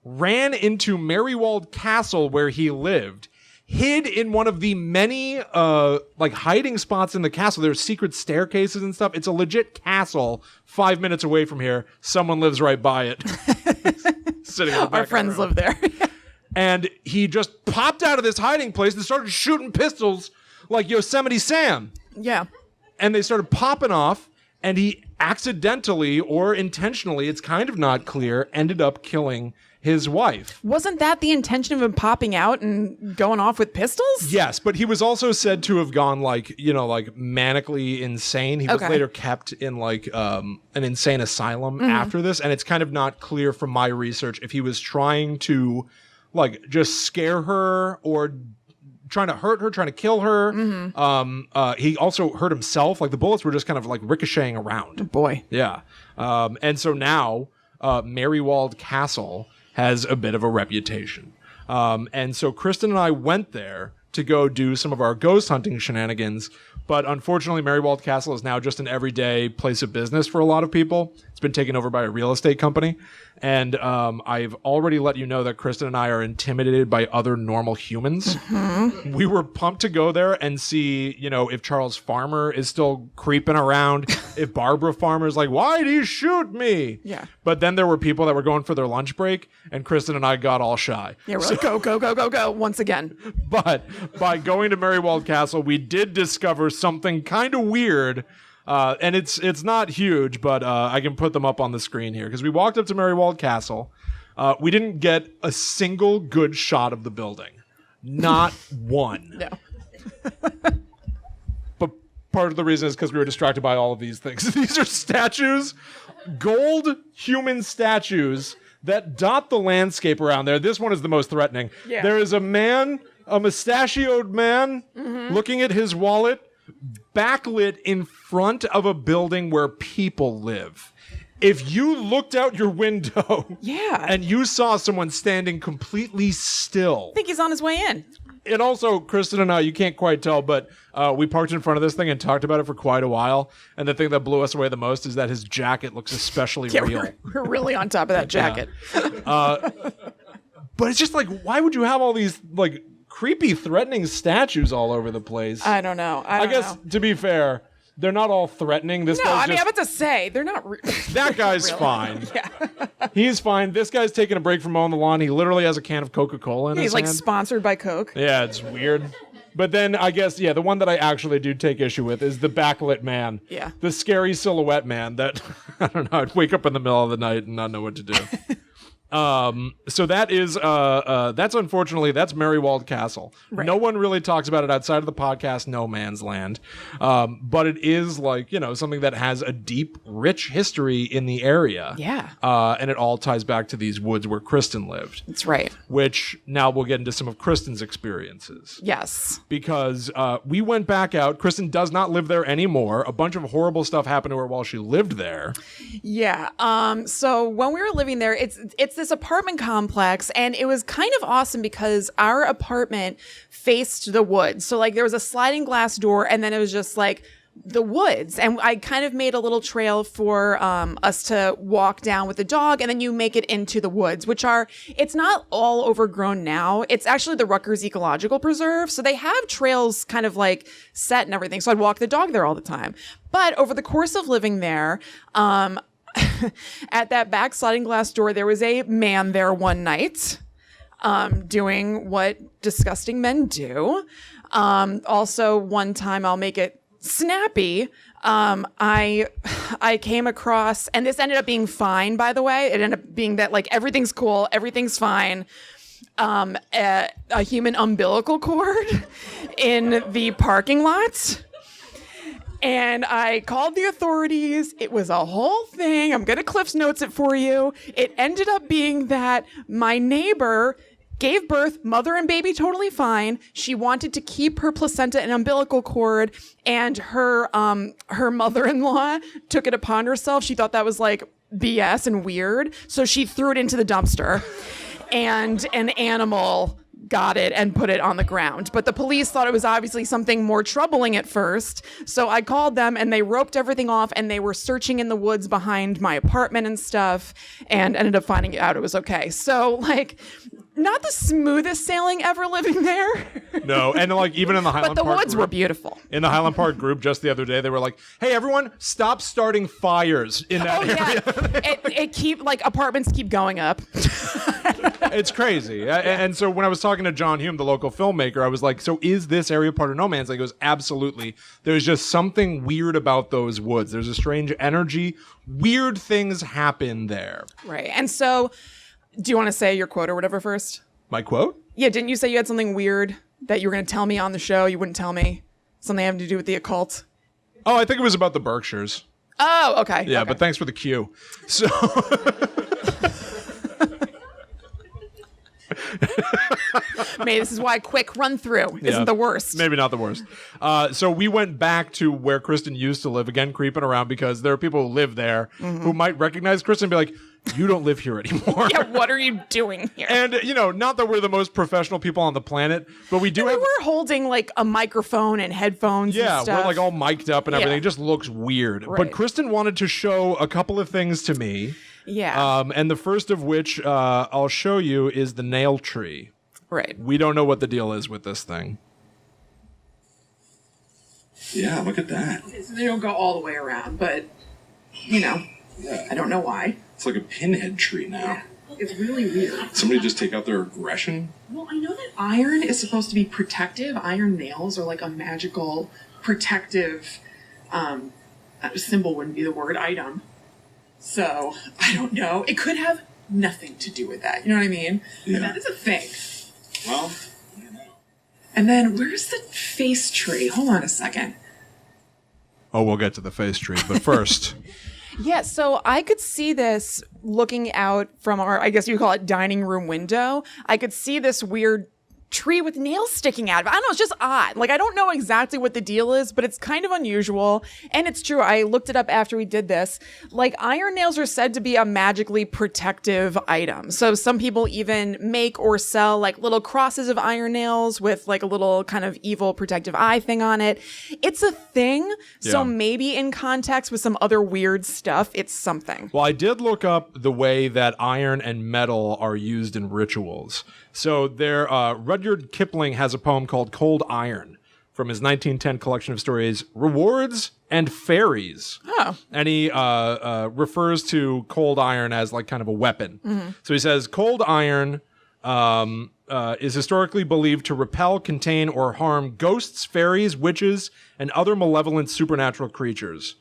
S2: ran into Merriwold Castle where he lived, hid in one of the many hiding spots in the castle. There's secret staircases and stuff. It's a legit castle 5 minutes away from here. Someone lives right by it. Sitting in the back
S1: Our friends live there.
S2: And he just popped out of this hiding place and started shooting pistols like Yosemite Sam.
S1: Yeah.
S2: And they started popping off, and he accidentally or intentionally, it's kind of not clear, ended up killing his wife.
S1: Wasn't that the intention of him popping out and going off with pistols?
S2: Yes, but he was also said to have gone manically insane. He was
S1: Okay.
S2: later kept in an insane asylum after this, and it's kind of not clear from my research if he was trying to just scare her or trying to hurt her, trying to kill her. He also hurt himself. The bullets were just kind of ricocheting around.
S1: Boy.
S2: Yeah. And so now Merriwold Castle has a bit of a reputation. And so Kristen and I went there to go do some of our ghost hunting shenanigans. But unfortunately, Merriwold Castle is now just an everyday place of business for a lot of people. It's been taken over by a real estate company. And I've already let you know that Kristen and I are intimidated by other normal humans. Mm-hmm. We were pumped to go there and see, if Charles Farmer is still creeping around, if Barbara Farmer's like, why'd he shoot me?
S1: Yeah.
S2: But then there were people that were going for their lunch break, and Kristen and I got all shy.
S1: Yeah, we're like, go, once again.
S2: But by going to Merriwold Castle, we did discover something kind of weird. And it's not huge, but I can put them up on the screen here. Because we walked up to Merriwold Castle. We didn't get a single good shot of the building. Not one.
S1: No.
S2: But part of the reason is because we were distracted by all of these things. These are statues, gold human statues that dot the landscape around there. This one is the most threatening.
S1: Yeah.
S2: There is a man, a mustachioed man, looking at his wallet, backlit in front of a building where people live. If you looked out your window and you saw someone standing completely still.
S1: I think he's on his way in.
S2: And also, Kristen and I, you can't quite tell, but we parked in front of this thing and talked about it for quite a while. And the thing that blew us away the most is that his jacket looks especially real.
S1: We're really on top of that jacket.
S2: But it's just why would you have all these creepy, threatening statues all over the place?
S1: I don't know.
S2: I guess, to be fair, they're not all threatening. This
S1: No,
S2: guy's
S1: I'm about to say, they're not...
S2: that guy's fine. Yeah. He's fine. This guy's taking a break from mowing the lawn. He literally has a can of Coca-Cola in his hand.
S1: He's sponsored by Coke.
S2: Yeah, it's weird. But then I guess, the one that I actually do take issue with is the backlit man.
S1: Yeah.
S2: The scary silhouette man that, I don't know, I'd wake up in the middle of the night and not know what to do. So that is, that's unfortunately, that's Merriwold Castle.
S1: Right.
S2: No one really talks about it outside of the podcast No Man's Land. But it is something that has a deep, rich history in the area.
S1: Yeah.
S2: And it all ties back to these woods where Kristen lived.
S1: That's right.
S2: Which now we'll get into some of Kristen's experiences.
S1: Yes.
S2: Because we went back out. Kristen does not live there anymore. A bunch of horrible stuff happened to her while she lived there.
S1: Yeah. So when we were living there, it's this apartment complex, and it was kind of awesome because our apartment faced the woods. So there was a sliding glass door, and then it was just the woods, and I kind of made a little trail for us to walk down with the dog, and then you make it into the woods, it's not all overgrown now. It's actually the Rutgers Ecological Preserve, so they have trails kind of like set and everything. So I'd walk the dog there all the time. But over the course of living there, at that back sliding glass door, there was a man there one night, doing what disgusting men do. Also, one time, I'll make it snappy. I came across, and this ended up being fine, by the way. It ended up being that like everything's cool, everything's fine. A human umbilical cord in the parking lot. And I called the authorities. It was a whole thing. I'm going to Cliff's Notes it for you. It ended up being that my neighbor gave birth, mother and baby totally fine. She wanted to keep her placenta and umbilical cord, and her mother-in-law took it upon herself. She thought that was like BS and weird, so she threw it into the dumpster, and an animal got it and put it on the ground. But the police thought it was obviously something more troubling at first, so I called them, and they roped everything off, and they were searching in the woods behind my apartment and stuff, and ended up finding out it was okay. So like, not the smoothest sailing ever living there.
S2: No, and like even in the Highland
S1: But the
S2: Park
S1: woods
S2: group,
S1: were beautiful.
S2: In the Highland Park group just the other day, they were like, "Hey, everyone, stop starting fires in that area."
S1: It keep like apartments keep going up.
S2: It's crazy. And so when I was talking to John Hume, the local filmmaker, I was like, "So is this area part of no man's land?" He goes, "Absolutely. There's just something weird about those woods. There's a strange energy. Weird things happen there."
S1: Right. And so, do you want to say your quote or whatever first?
S2: My quote?
S1: Yeah, didn't you say you had something weird that you were going to tell me on the show? You wouldn't tell me? Something having to do with the occult?
S2: Oh, I think it was about the Berkshires.
S1: Oh, okay.
S2: Yeah,
S1: okay.
S2: but thanks for the cue. So...
S1: Maybe this is why quick run through isn't the worst.
S2: Maybe not the worst. So we went back to where Kristen used to live, again, creeping around because there are people who live there who might recognize Kristen and be like, "You don't live here anymore."
S1: Yeah, what are you doing here?
S2: And, not that we're the most professional people on the planet, but we do have...
S1: We're holding like a microphone and headphones and stuff.
S2: We're like all mic'd up and everything.
S1: Yeah.
S2: It just looks weird.
S1: Right.
S2: But Kristen wanted to show a couple of things to me.
S1: Yeah.
S2: And the first of which I'll show you is the nail tree.
S1: Right.
S2: We don't know what the deal is with this thing.
S4: Yeah, look at that.
S3: So they don't go all the way around, but,
S4: Yeah.
S3: I don't know why.
S4: It's like a pinhead tree now.
S3: It's really weird.
S4: Somebody just take out their aggression.
S3: Well, I know that iron is supposed to be protective. Iron nails are like a magical protective symbol wouldn't be the word item. So, I don't know. It could have nothing to do with that. You know what I mean?
S4: Yeah.
S3: But that is a thing.
S4: Well, I don't know.
S3: And then where's the face tree? Hold on a second.
S2: Oh, we'll get to the face tree. But first...
S1: Yeah, so I could see this looking out from our, I guess you call it dining room window. I could see this weird tree with nails sticking out of it. I don't know, it's just odd. Like, I don't know exactly what the deal is, but it's kind of unusual. And it's true. I looked it up after we did this. Like, iron nails are said to be a magically protective item. So some people even make or sell like little crosses of iron nails with like a little kind of evil protective eye thing on it. It's a thing. So
S2: Yeah.
S1: maybe in context with some other weird stuff, it's something.
S2: Well, I did look up the way that iron and metal are used in rituals. So there, Rudyard Kipling has a poem called Cold Iron from his 1910 collection of stories, Rewards and Fairies.
S1: Oh.
S2: And he refers to cold iron as like kind of a weapon. So he says, cold iron is historically believed to repel, contain, or harm ghosts, fairies, witches, and other malevolent supernatural creatures.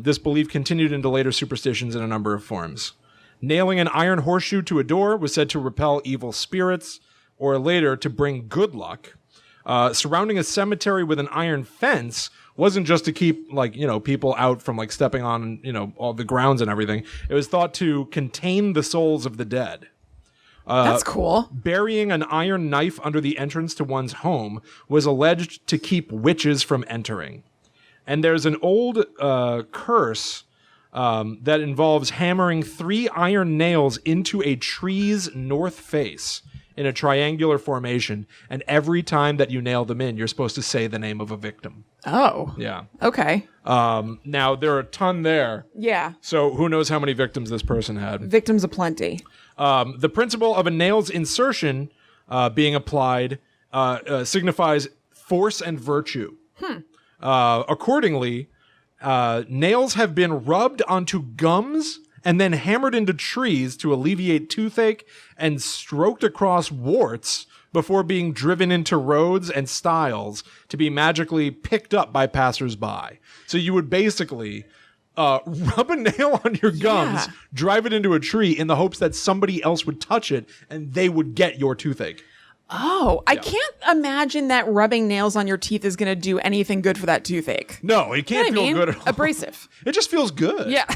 S2: This belief continued into later superstitions in a number of forms. Nailing an iron horseshoe to a door was said to repel evil spirits, or later to bring good luck. Surrounding a cemetery with an iron fence wasn't just to keep people out from like stepping on all the grounds and everything. It was thought to contain the souls of the dead.
S1: That's cool.
S2: Burying an iron knife under the entrance to one's home was alleged to keep witches from entering. And there's an old curse that involves hammering 3 iron nails into a tree's north face in a triangular formation, and every time that you nail them in, you're supposed to say the name of a victim.
S1: Oh.
S2: Yeah.
S1: Okay.
S2: Now, there are a ton there.
S1: Yeah.
S2: So who knows how many victims this person had.
S1: Victims aplenty.
S2: The principle of a nail's insertion being applied signifies force and virtue. Accordingly, nails have been rubbed onto gums and then hammered into trees to alleviate toothache and stroked across warts before being driven into roads and stiles to be magically picked up by passersby. So you would basically rub a nail on your gums, drive it into a tree in the hopes that somebody else would touch it and they would get your toothache.
S1: Oh, I can't imagine that rubbing nails on your teeth is going to do anything good for that toothache.
S2: No, it can't feel good at all.
S1: Abrasive.
S2: It just feels good.
S1: Yeah.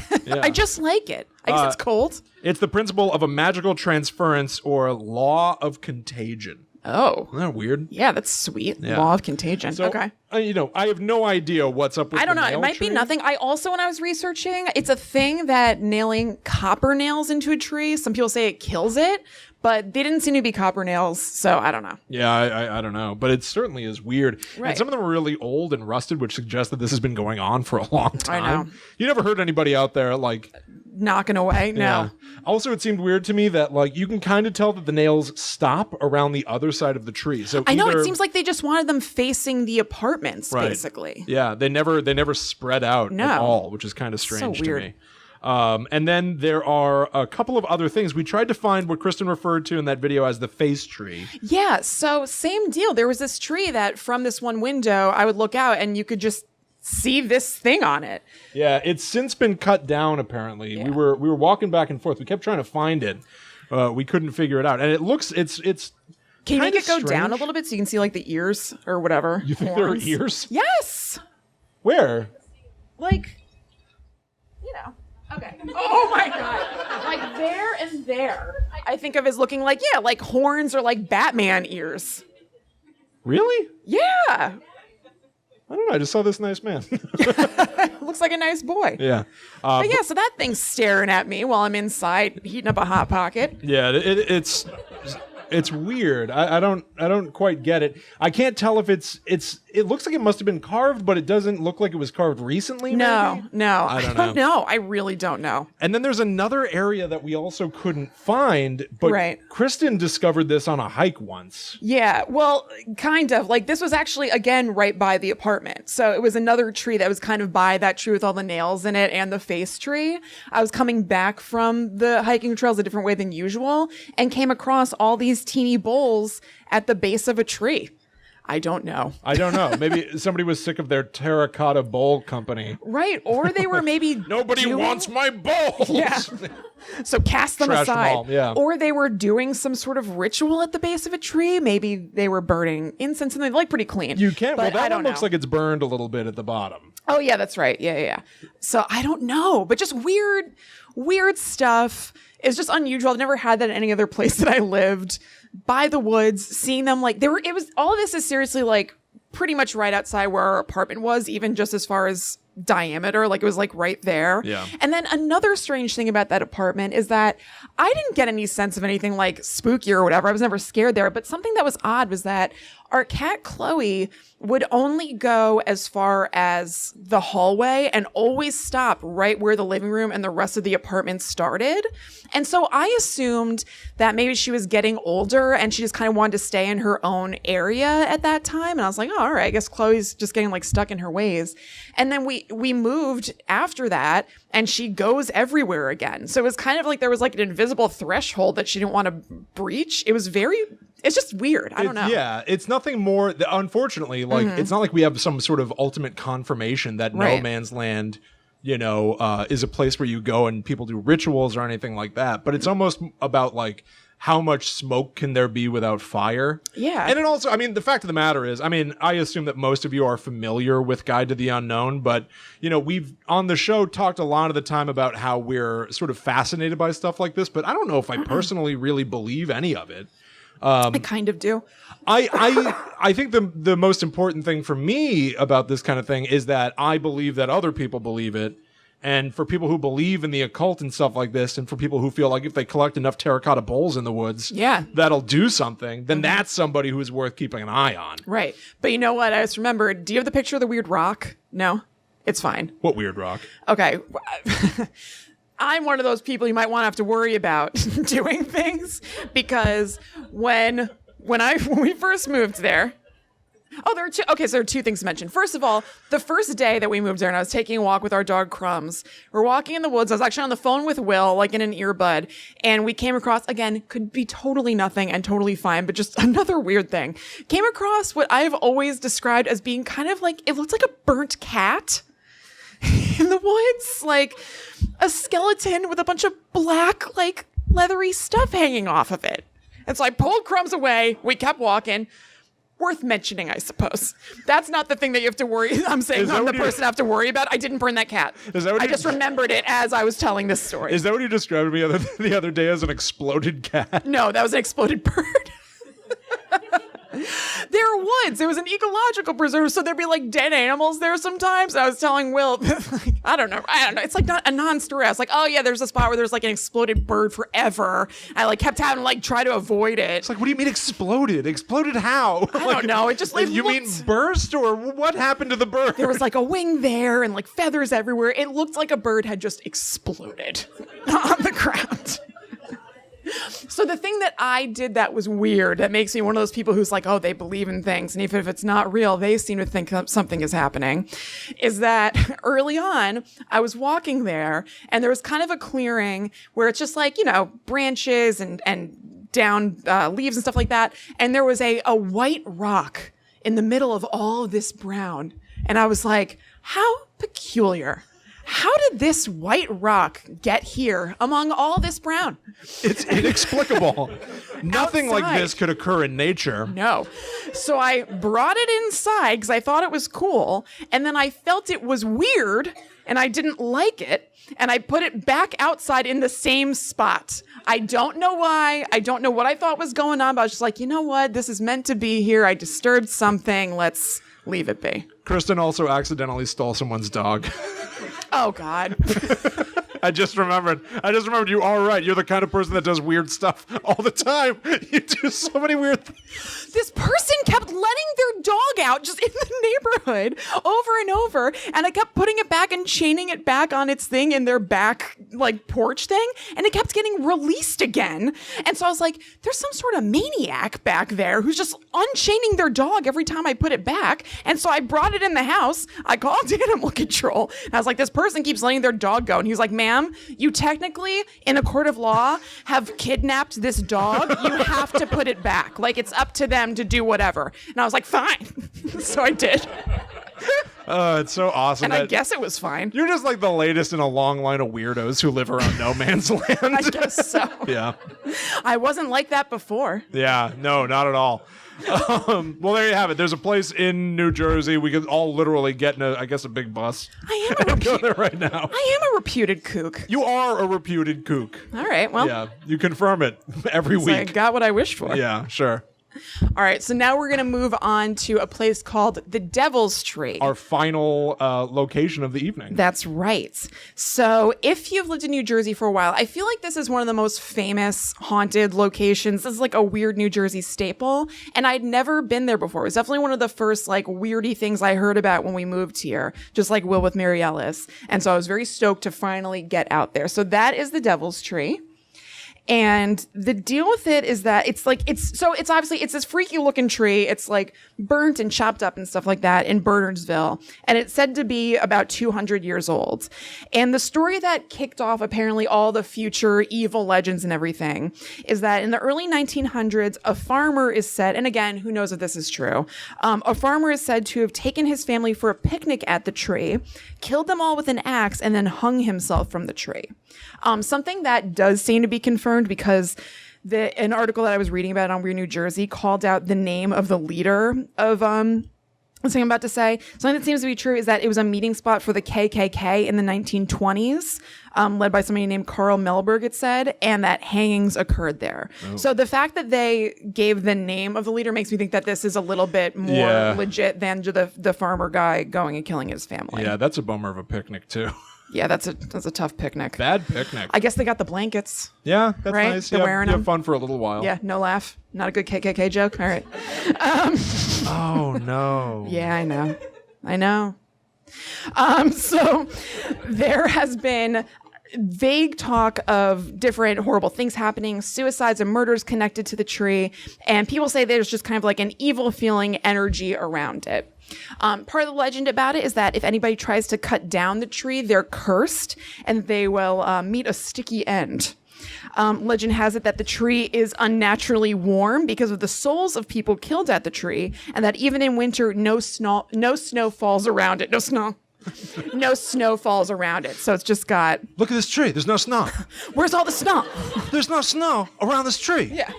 S1: I just like it. I guess it's cold.
S2: It's the principle of a magical transference or law of contagion.
S1: Oh.
S2: Isn't that weird?
S1: Yeah, that's sweet.
S2: Yeah.
S1: Law of contagion.
S2: So,
S1: okay.
S2: I have no idea what's up with
S1: I don't know.
S2: nail
S1: It might
S2: tree.
S1: be nothing. I also, when I was researching, it's a thing that nailing copper nails into a tree, some people say it kills it, but they didn't seem to be copper nails, so I don't know.
S2: Yeah, I don't know. But it certainly is weird.
S1: Right.
S2: And some of them are really old and rusted, which suggests that this has been going on for a long time.
S1: I know.
S2: You never heard anybody out there like...
S1: Knocking away? No.
S2: Yeah. Also, it seemed weird to me that like you can kind of tell that the nails stop around the other side of the tree. So
S1: I know,
S2: either-
S1: it seems like they just wanted them facing the apartments,
S2: Right.
S1: basically.
S2: Yeah, they never spread out
S1: No.
S2: at all, which is kind of strange to
S1: weird.
S2: me. And then there are a couple of other things. We tried to find what Kristen referred to in that video as the face tree.
S1: Yeah, so same deal. There was this tree that from this one window, I would look out and you could just see this thing on it.
S2: Yeah, it's since been cut down, apparently.
S1: Yeah.
S2: We were walking back and forth. We kept trying to find it. We couldn't figure it out. And it looks, it's
S1: Can you make
S2: kinda
S1: it go down
S2: strange.
S1: a little bit so you can see like the ears or whatever?
S2: You think there are
S1: Horns?
S2: ears?
S1: Yes!
S2: Where?
S1: Like, you know. Okay. Oh my god. Like there and there. I think of as looking like, yeah, like horns or like Batman ears.
S2: Really?
S1: Yeah.
S2: I don't know. I just saw this nice man.
S1: Looks like a nice boy.
S2: Yeah.
S1: But yeah, so that thing's staring at me while I'm inside heating up a Hot Pocket.
S2: Yeah, it's weird. I don't quite get it. I can't tell if it looks like it must have been carved, but it doesn't look like it was carved recently.
S1: No,
S2: maybe?
S1: no.
S2: I don't know.
S1: know. I really don't know.
S2: And then there's another area that we also couldn't find, but
S1: Right.
S2: Kristen discovered this on a hike once.
S1: Yeah, well, kind of. Like, this was actually, again, right by the apartment. So it was another tree that was kind of by that tree with all the nails in it and the face tree. I was coming back from the hiking trails a different way than usual and came across all these teeny bowls at the base of a tree. I don't know.
S2: Maybe somebody was sick of their terracotta bowl company.
S1: Right, or they were maybe
S2: Nobody
S1: doing-
S2: wants my bowls.
S1: Yeah. So cast them
S2: Trash them
S1: aside.
S2: all, yeah.
S1: Or they were doing some sort of ritual at the base of a tree. Maybe they were burning incense and they look pretty clean.
S2: You can't. Well,
S1: But I
S2: that
S1: don't
S2: one looks
S1: know.
S2: like it's burned a little bit at the bottom.
S1: Oh yeah, that's right. Yeah. So I don't know, but just weird stuff. It's just unusual. I've never had that in any other place that I lived. By the woods, seeing them like it was all of this is seriously like pretty much right outside where our apartment was, even just as far as diameter, like it was like right there.
S2: Yeah.
S1: And then another strange thing about that apartment is that I didn't get any sense of anything like spooky or whatever. I was never scared there, but something that was odd was that our cat Chloe would only go as far as the hallway and always stop right where the living room and the rest of the apartment started. And so I assumed that maybe she was getting older and she just kind of wanted to stay in her own area at that time. And I was like, oh, all right, I guess Chloe's just getting like stuck in her ways. And then we moved after that and she goes everywhere again. So it was kind of like there was like an invisible threshold that she didn't want to breach. It's just weird. I don't know.
S2: Yeah, it's nothing more. Unfortunately, like it's not like we have some sort of ultimate confirmation that no
S1: Right.
S2: man's land, is a place where you go and people do rituals or anything like that. But it's almost about like how much smoke can there be without fire?
S1: Yeah.
S2: And it also, I mean, the fact of the matter is, I assume that most of you are familiar with Guide to the Unknown, but, we've on the show talked a lot of the time about how we're sort of fascinated by stuff like this, but I don't know if I personally really believe any of it.
S1: I kind of do.
S2: I think the most important thing for me about this kind of thing is that I believe that other people believe it, And for people who believe in the occult and stuff like this, and for people who feel like if they collect enough terracotta bowls in the woods, that'll do something, then that's somebody who's worth keeping an eye on.
S1: Right. But you know what? I just remembered, do you have the picture of the weird rock? No? It's fine.
S2: What weird rock?
S1: Okay. I'm one of those people you might want to have to worry about doing things, because when we first moved there, there are two things to mention. First of all, the first day that we moved there and I was taking a walk with our dog Crumbs, we're walking in the woods. I was actually on the phone with Will, like in an earbud, and we came across, again, could be totally nothing and totally fine, but just another weird thing. Came across what I've always described as being kind of like, it looked like a burnt cat in the woods, like a skeleton with a bunch of black, like leathery stuff hanging off of it. And so I pulled Crumbs away. We kept walking. Worth mentioning, I suppose. That's not the thing that you have to worry. I'm saying I'm the person I have to worry about. I didn't burn that cat. I just remembered it as I was telling this story.
S2: Is that what you described me the other day as an exploded cat?
S1: No, that was an exploded bird. There are woods. It was an ecological preserve, so there'd be like dead animals there sometimes. I was telling Will, like, I don't know. It's like not a non-story. I was like, oh yeah, there's a spot where there's like an exploded bird forever. I like kept having to like try to avoid it.
S2: It's like, what do you mean exploded? Exploded how?
S1: I don't know. It just like
S2: you mean burst, or what happened to the bird?
S1: There was like a wing there and like feathers everywhere. It looked like a bird had just exploded on the ground. So the thing that I did that was weird, that makes me one of those people who's like, oh, they believe in things, and even if it's not real, they seem to think something is happening, is that early on, I was walking there, and there was kind of a clearing where it's just like, branches and down leaves and stuff like that, and there was a white rock in the middle of all of this brown, and I was like, how peculiar. How did this white rock get here among all this brown?
S2: It's inexplicable. Nothing
S1: Outside.
S2: like this could occur in nature.
S1: No. So I brought it inside because I thought it was cool. And then I felt it was weird and I didn't like it. And I put it back outside in the same spot. I don't know why. I don't know what I thought was going on. But I was just like, you know what? This is meant to be here. I disturbed something. Let's leave it be.
S2: Kristen also accidentally stole someone's dog.
S1: Oh, God.
S2: I just remembered you are right. You're the kind of person that does weird stuff all the time. You do so many weird things.
S1: This person kept letting their dog out just in the neighborhood over and over. And I kept putting it back and chaining it back on its thing in their back, like, porch thing. And it kept getting released again. And so I was like, there's some sort of maniac back there who's just unchaining their dog every time I put it back. And so I brought it in the house. I called animal control. And I was like, this person keeps letting their dog go. And he was like, ma'am, you technically, in a court of law, have kidnapped this dog. You have to put it back. Like, it's up to them to do whatever. And I was like, fine. So I did.
S2: It's so awesome.
S1: And I guess it was fine.
S2: You're just like the latest in a long line of weirdos who live around no man's land.
S1: I guess so.
S2: Yeah.
S1: I wasn't like that before.
S2: Yeah, no, not at all. Well, there you have it. There's a place in New Jersey. We could all literally get in a big bus.
S1: I am a
S2: go there right now.
S1: I am a reputed kook.
S2: You are a reputed kook.
S1: All right, well.
S2: Yeah, you confirm it every week.
S1: I got what I wished for.
S2: Yeah, sure.
S1: All right, so now we're going to move on to a place called the Devil's Tree.
S2: Our final location of the evening.
S1: That's right. So if you've lived in New Jersey for a while, I feel like this is one of the most famous haunted locations. This is like a weird New Jersey staple, and I'd never been there before. It was definitely one of the first like weirdy things I heard about when we moved here, just like Will with Mary Ellis. And so I was very stoked to finally get out there. So that is the Devil's Tree. And the deal with it is that it's this freaky looking tree. It's like burnt and chopped up and stuff like that in Bernardsville. And it's said to be about 200 years old. And the story that kicked off apparently all the future evil legends and everything is that in the early 1900s, a farmer is said, and again, who knows if this is true, a farmer is said to have taken his family for a picnic at the tree, killed them all with an axe, and then hung himself from the tree. Something that does seem to be confirmed because an article that I was reading about on Weird New Jersey called out the name of the leader of the thing I'm about to say. Something that seems to be true is that it was a meeting spot for the KKK in the 1920s, led by somebody named Carl Melberg, it said, and that hangings occurred there. Oh. So the fact that they gave the name of the leader makes me think that this is a little bit more legit than the farmer guy going and killing his family.
S2: Yeah, that's a bummer of a picnic, too.
S1: Yeah, that's a tough picnic.
S2: Bad picnic.
S1: I guess they got the blankets.
S2: Yeah, that's
S1: Right?
S2: nice.
S1: They're wearing
S2: you
S1: them.
S2: have fun for a little while.
S1: Yeah, no laugh. Not a good KKK joke. All right.
S2: Oh, no.
S1: Yeah, I know. So there has been vague talk of different horrible things happening, suicides and murders connected to the tree, and people say there's just kind of like an evil feeling energy around it. Part of the legend about it is that if anybody tries to cut down the tree, they're cursed and they will meet a sticky end. Legend has it that the tree is unnaturally warm because of the souls of people killed at the tree, and that even in winter, no snow falls around it. No snow falls around it. So it's just got.
S2: Look at this tree. There's no snow.
S1: Where's all the snow?
S2: There's no snow around this tree.
S1: Yeah.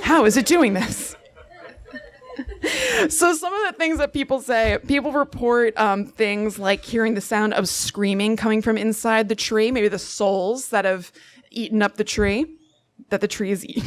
S1: How is it doing this? So some of the things that people say, people report things like hearing the sound of screaming coming from inside the tree, maybe the souls that have eaten up the tree, that the tree is eating.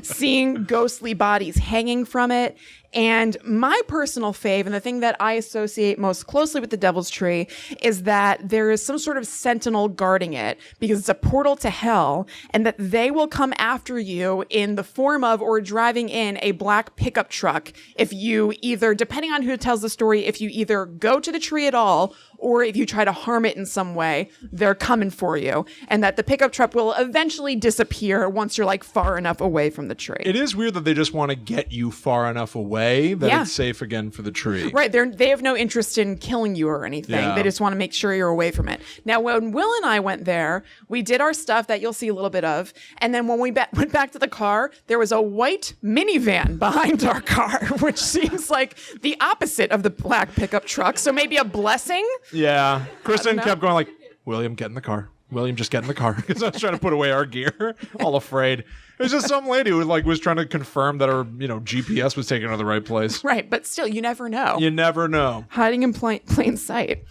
S1: Seeing ghostly bodies hanging from it. And my personal fave, and the thing that I associate most closely with the Devil's Tree, is that there is some sort of sentinel guarding it because it's a portal to hell, and that they will come after you in the form of or driving in a black pickup truck if you either, depending on who tells the story, if you either go to the tree at all or if you try to harm it in some way, they're coming for you. And that the pickup truck will eventually disappear once you're like far enough away from the tree.
S2: It is weird that they just want to get you far enough away that
S1: Yeah.
S2: it's safe again for the tree.
S1: Right. They have no interest in killing you or anything.
S2: Yeah.
S1: They just want to make sure you're away from it. Now, when Will and I went there, we did our stuff that you'll see a little bit of. And then when we went back to the car, there was a white minivan behind our car, which seems like the opposite of the black pickup truck. So maybe a blessing?
S2: Yeah. Kristen
S1: know.
S2: kept going like, William, get in the car. William, just get in the car. Because I was trying to put away our gear, all afraid. It was just some lady who was trying to confirm that her, GPS was taking her to the right place.
S1: Right. But still, you never know.
S2: You never know.
S1: Hiding in plain sight.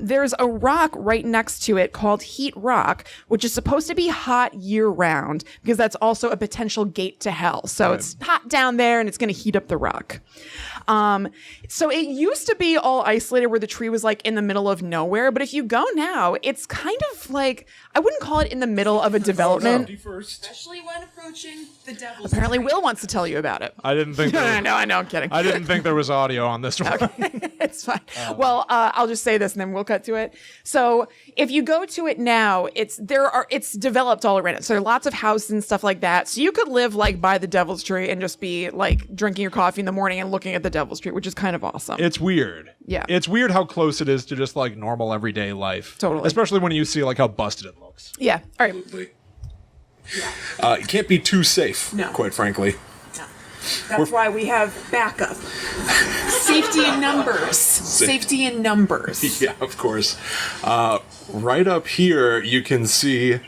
S1: There's a rock right next to it called Heat Rock, which is supposed to be hot year round because that's also a potential gate to hell. So it's hot down there and it's going to heat up the rock. So it used to be all isolated where the tree was like in the middle of nowhere. But if you go now, it's kind of like, I wouldn't call it in the middle of a development.
S3: Especially when approaching the Devil's
S1: Apparently Will wants to tell you about it.
S2: I didn't think
S1: No,
S2: there,
S1: I know, I'm kidding.
S2: I didn't think there was audio on this one.
S1: It's fine. Well, I'll just say this and then we'll cut to it. So if you go to it now, it's developed all around it. So there are lots of houses and stuff like that. So you could live like by the Devil's Tree and just be like drinking your coffee in the morning and looking at the Devil's Tree, which is kind of awesome.
S2: It's weird.
S1: Yeah.
S2: It's weird how close it is to just like normal everyday life.
S1: Totally.
S2: Especially when you see like how busted it looks.
S1: Yeah. All right.
S4: It can't be too safe,
S3: No.
S4: quite frankly.
S3: That's why we have backup. Safety in numbers. Safety in numbers.
S4: Yeah, of course. Right up here, you can see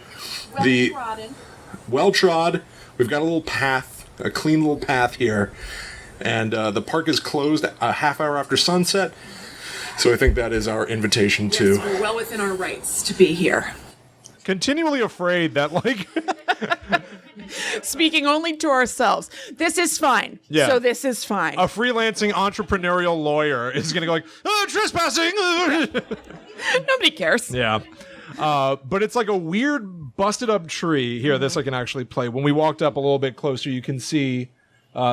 S4: the well-trod. We've got a little path, a clean little path here. And the park is closed a half hour after sunset. So I think that is our invitation to...
S3: Yes, we're well within our rights to be here.
S2: Continually afraid that like
S1: Speaking only to ourselves. This is fine.
S2: Yeah.
S1: So this is fine.
S2: a freelancing entrepreneurial lawyer is going to go like, oh, trespassing.
S1: Nobody cares.
S2: Yeah. But it's like a weird busted up tree. Here, this I can actually play. When we walked up a little bit closer, you can see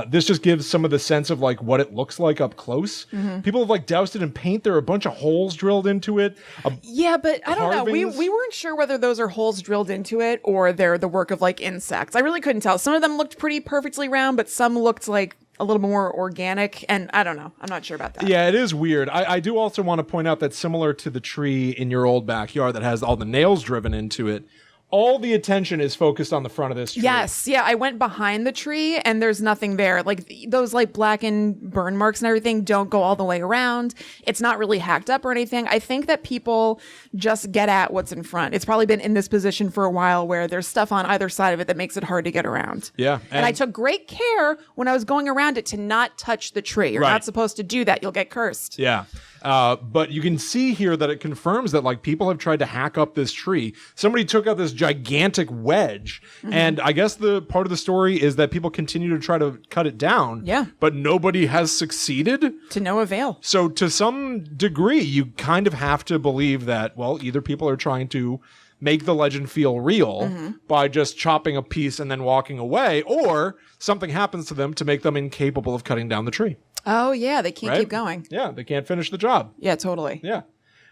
S2: this just gives some of the sense of like what it looks like up close. People have like doused it in paint. There are a bunch of holes drilled into it.
S1: Yeah, but I don't know.
S2: Carvings?
S1: We weren't sure whether those are holes drilled into it or they're the work of like insects. I really couldn't tell. Some of them looked pretty perfectly round, but some looked like a little more organic. And I don't know. I'm not sure about that.
S2: Yeah, it is weird. I do also want to point out that similar to the tree in your old backyard that has all the nails driven into it, all the attention is focused on the front of this tree.
S1: Yes. Yeah. I went behind the tree and there's nothing there. Like those like blackened burn marks and everything don't go all the way around. It's not really hacked up or anything. I think that people just get at what's in front. It's probably been in this position for a while where there's stuff on either side of it that makes it hard to get around.
S2: Yeah.
S1: And I took great care when I was going around it to not touch the tree. You're
S2: Right.
S1: not supposed to do that. You'll get cursed.
S2: Yeah. But you can see here that it confirms that like people have tried to hack up this tree. Somebody took out this gigantic wedge, and I guess the part of the story is that people continue to try to cut it down.
S1: Yeah.
S2: But nobody has succeeded.
S1: To no avail.
S2: So to some degree, you kind of have to believe that, well, either people are trying to make the legend feel real by just chopping a piece and then walking away, or something happens to them to make them incapable of cutting down the tree.
S1: Oh, yeah. They can't
S2: Right?
S1: keep going.
S2: Yeah, they can't finish the job.
S1: Yeah, totally.
S2: Yeah.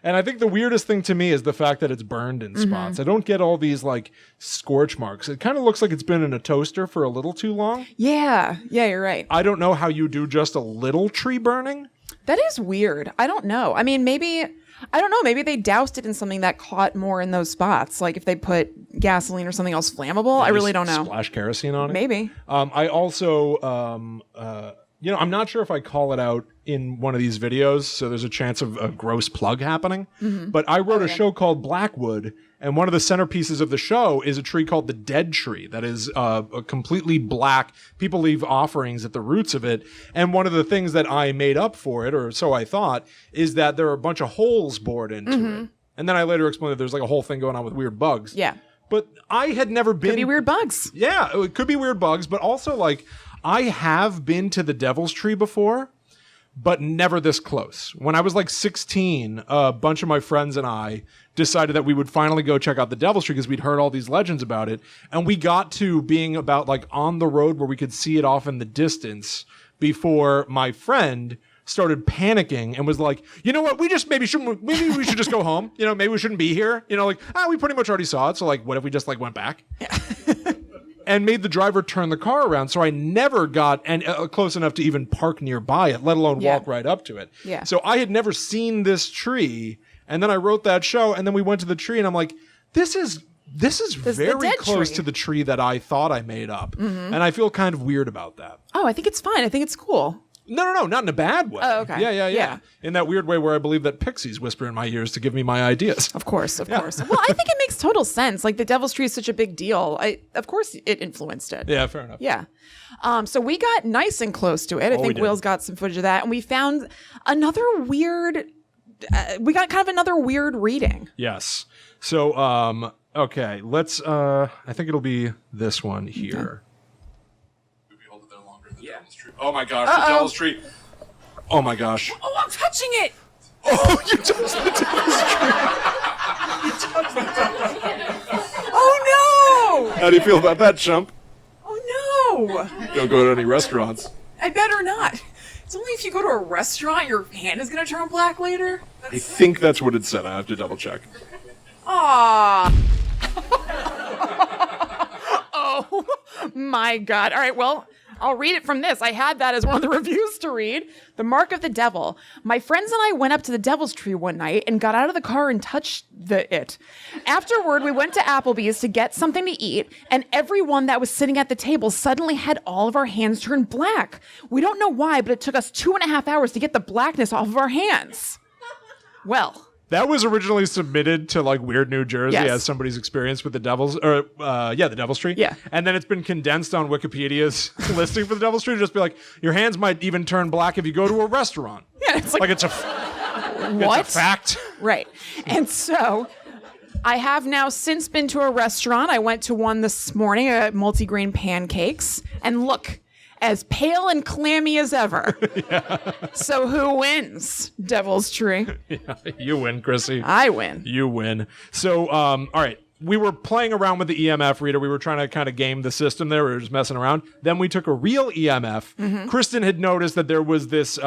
S2: And I think the weirdest thing to me is the fact that it's burned in spots. I don't get all these like scorch marks. It kind of looks like it's been in a toaster for a little too long.
S1: Yeah. Yeah, you're right.
S2: I don't know how you do just a little tree burning.
S1: That is weird. I don't know. I mean, maybe they doused it in something that caught more in those spots. Like if they put gasoline or something else flammable. I really don't know.
S2: Splash kerosene on it.
S1: Maybe.
S2: I also, I'm not sure if I call it out in one of these videos, so there's a chance of a gross plug happening. But I wrote a show called Blackwood, and one of the centerpieces of the show is a tree called the Dead Tree that is a completely black. People leave offerings at the roots of it. And one of the things that I made up for it, or so I thought, is that there are a bunch of holes bored into it. And then I later explained that there's like a whole thing going on with weird bugs.
S1: Yeah.
S2: But I had never been...
S1: Could be weird bugs.
S2: Yeah, it could be weird bugs, but also like I have been to the Devil's Tree before, but never this close. When I was like 16, a bunch of my friends and I decided that we would finally go check out the Devil's Tree because we'd heard all these legends about it. And we got to being about like on the road where we could see it off in the distance before my friend started panicking and was like, you know what, maybe we should just go home. You know, maybe we shouldn't be here. You know, like, we pretty much already saw it. So like, what if we just like went back? And made the driver turn the car around. So I never got close enough to even park nearby it, let alone walk right up to it.
S1: Yeah.
S2: So I had never seen this tree. And then I wrote that show, and then we went to the tree, and I'm like, this is very close to the tree that I thought I made up. And I feel kind of weird about that.
S1: Oh, I think it's fine. I think it's cool.
S2: No, not in a bad way.
S1: Oh, okay.
S2: Yeah. In that weird way where I believe that pixies whisper in my ears to give me my ideas.
S1: Of course. Well, I think it makes total sense. Like the Devil's Tree is such a big deal. Of course it influenced it.
S2: Yeah, fair enough.
S1: Yeah. So we got nice and close to it. I think Will's got some footage of that. And we found another weird, another weird reading.
S2: Yes. So, okay, let's, I think it'll be this one here. Oh my gosh, the Devil's Tree. Oh my gosh.
S1: Oh, I'm touching it.
S2: Oh, you touched the Devil's Tree.
S1: Oh no.
S2: How do you feel about that, chump?
S1: Oh no.
S2: Don't go to any restaurants.
S1: I better not. It's only if you go to a restaurant your hand is going to turn black later.
S2: I think that's what it said. I have to double check.
S1: Aww. Oh my God. All right, well, I'll read it from this. I had that as one of the reviews to read. The Mark of the Devil. My friends and I went up to the Devil's Tree one night and got out of the car and touched it. Afterward, we went to Applebee's to get something to eat, and everyone that was sitting at the table suddenly had all of our hands turn black. We don't know why, but it took us 2.5 hours to get the blackness off of our hands. Well...
S2: That was originally submitted to like Weird New Jersey as somebody's experience with the Devil's, the Devil's Tree.
S1: Yeah.
S2: And then it's been condensed on Wikipedia's listing for the Devil's Tree to just be like, your hands might even turn black if you go to a restaurant.
S1: Yeah, it's like
S2: it's a
S1: what?
S2: It's a fact.
S1: Right. And so I have now since been to a restaurant. I went to one this morning, multigrain pancakes, and look, as pale and clammy as ever. Yeah. So who wins? Devil's Tree.
S2: Yeah, you win, Chrissy.
S1: I win.
S2: You win. So, all right. We were playing around with the EMF reader. We were trying to kind of game the system there. We were just messing around. Then we took a real EMF. Mm-hmm. Kristen had noticed that there was this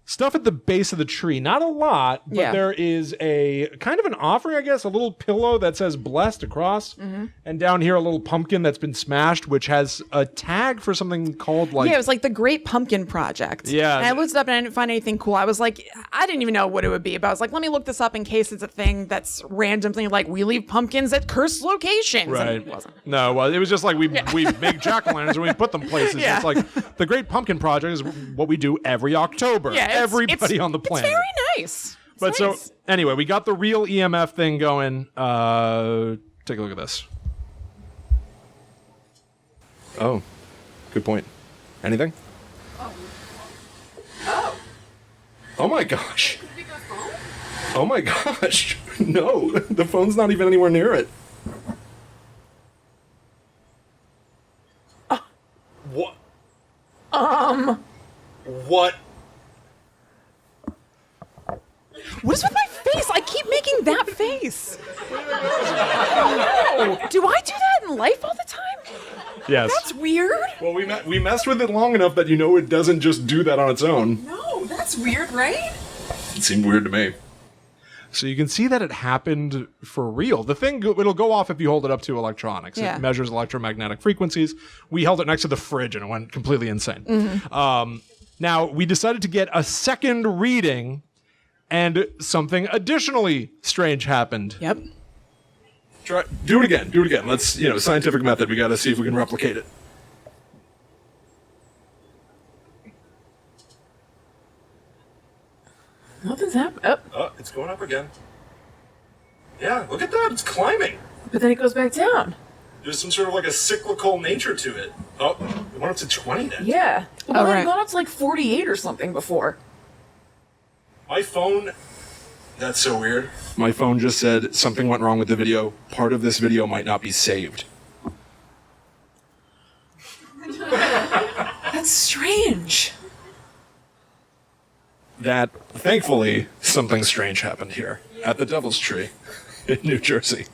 S2: stuff at the base of the tree. Not a lot, but there is a kind of an offering, I guess, a little pillow that says blessed across. Mm-hmm. And down here, a little pumpkin that's been smashed, which has a tag for something called like...
S1: Yeah, it was like the Great Pumpkin Project.
S2: Yeah.
S1: And I looked it up and I didn't find anything cool. I was like, I didn't even know what it would be, but I was like, let me look this up in case it's a thing that's randomly like, we leave pumpkins at cursed locations.
S2: Right.
S1: And it wasn't.
S2: No, well, it was just like we make jack-o'-lanterns and we put them places.
S1: Yeah.
S2: It's like the Great Pumpkin Project is what we do every October.
S1: Yeah,
S2: everybody on the planet.
S1: It's very nice.
S2: But nice. So anyway, we got the real EMF thing going. Take a look at this. Oh, good point. Anything? Oh my gosh. Oh my gosh. No, the phone's not even anywhere near it. What? What?
S1: What is with my face? I keep making that face. No. Do I do that in life all the time?
S2: Yes.
S1: That's weird.
S2: Well, we messed with it long enough that you know it doesn't just do that on its own.
S1: No, that's weird, right?
S2: It seemed weird to me. So you can see that it happened for real. The thing, it'll go off if you hold it up to electronics.
S1: Yeah.
S2: It measures electromagnetic frequencies. We held it next to the fridge and it went completely insane.
S1: Mm-hmm.
S2: Now, we decided to get a second reading and something additionally strange happened.
S1: Yep.
S2: Do it again. Let's, scientific method. We got to see if we can replicate it.
S1: Nothing's happening.
S2: Oh, it's going up again. Yeah, look at that. It's climbing.
S1: But then it goes back down.
S2: There's some sort of like a cyclical nature to it. Oh, it went up to 20 now.
S1: Yeah. Well,
S5: Well,
S1: right.
S5: it got up to like 48 or something before.
S2: My phone... That's so weird. My phone just said something went wrong with the video. Part of this video might not be saved.
S5: That's strange.
S2: That, thankfully, something strange happened here at the Devil's Tree in New Jersey.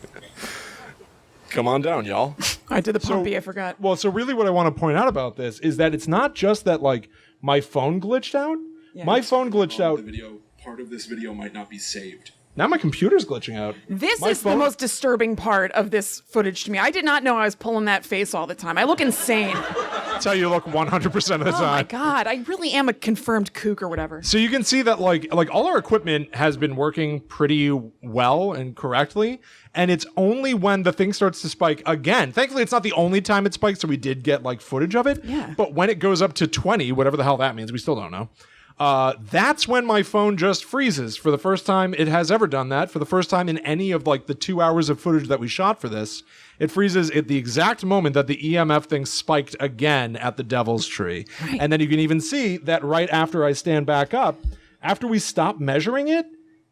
S2: Come on down, y'all.
S1: I did the Pompey, I forgot.
S2: Well, so really what I want to point out about this is that it's not just that, like, my phone glitched out.
S1: Yeah.
S2: My phone glitched out.
S4: Part of this video might not be saved.
S2: Now my computer's glitching out.
S1: This
S2: My
S1: is the
S2: phone-
S1: most disturbing part of this footage to me. I did not know I was pulling that face all the time. I look insane.
S2: That's how you look 100% of the
S1: Oh my
S2: time.
S1: God. I really am a confirmed kook or whatever.
S2: So you can see that like all our equipment has been working pretty well and correctly, and it's only when the thing starts to spike again. Thankfully, it's not the only time it spikes, so we did get like footage of it.
S1: Yeah.
S2: But when it goes up to 20, whatever the hell that means, we still don't know. That's when my phone just freezes for the first time it has ever done that. For the first time in any of like the 2 hours of footage that we shot for this, it freezes at the exact moment that the EMF thing spiked again at the Devil's Tree.
S1: Right.
S2: And then you can even see that right after I stand back up, after we stop measuring it,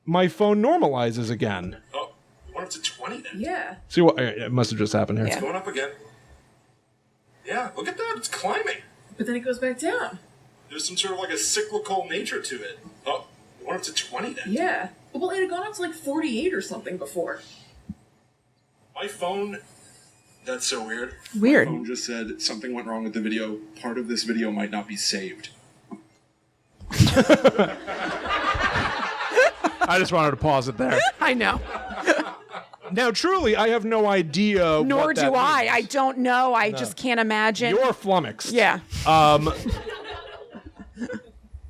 S2: my phone normalizes again.
S4: Oh, it went up to 20 now.
S5: Yeah.
S2: See what? It must have just happened here.
S1: Yeah.
S4: Going up again. Yeah, look at that. It's climbing.
S5: But then it goes back down.
S4: There's some sort of like a cyclical nature to it. Oh, it went up to 20 now.
S5: Yeah. Well, it had gone up to like 48 or something before.
S4: My phone... That's so weird.
S1: Weird.
S4: My phone just said something went wrong with the video. Part of this video might not be saved.
S2: I just wanted to pause it there.
S1: I know.
S2: Now, truly, I have no idea.
S1: Nor
S2: what
S1: do
S2: that
S1: I.
S2: means.
S1: I don't know. I just can't imagine.
S2: You're flummoxed.
S1: Yeah.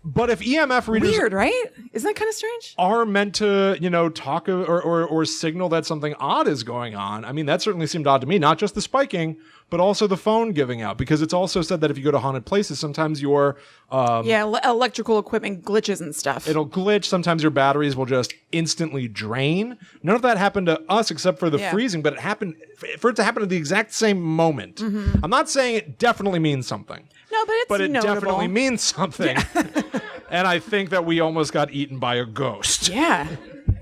S2: But if EMF readers
S1: Weird, right? Isn't that kind of strange?
S2: are meant to, talk or signal that something odd is going on, I mean, that certainly seemed odd to me. Not just the spiking, but also the phone giving out. Because it's also said that if you go to haunted places, sometimes your
S1: Yeah, electrical equipment glitches and stuff.
S2: it'll glitch. Sometimes your batteries will just instantly drain. None of that happened to us except for the
S1: Yeah.
S2: freezing, but it happened for it to happen at the exact same moment.
S1: Mm-hmm.
S2: I'm not saying it definitely means something.
S1: No, but it's
S2: But it
S1: notable.
S2: definitely means something. And I think that we almost got eaten by a ghost.
S1: Yeah.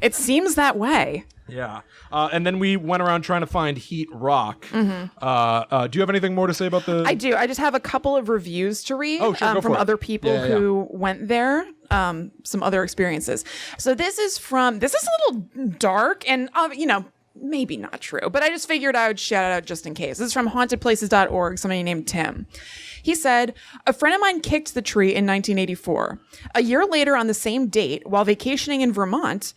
S1: It seems that way.
S2: Yeah. And then we went around trying to find Heat Rock. Do you have anything more to say about the...
S1: Mm-hmm. I do. I just have a couple of reviews to read
S2: Oh, sure, go
S1: from
S2: for it.
S1: other people
S2: Yeah.
S1: who went there, some other experiences. So this is a little dark and, maybe not true, but I just figured I would shout it out just in case. This is from hauntedplaces.org, somebody named Tim. He said, a friend of mine kicked the tree in 1984. A year later on the same date, while vacationing in Vermont,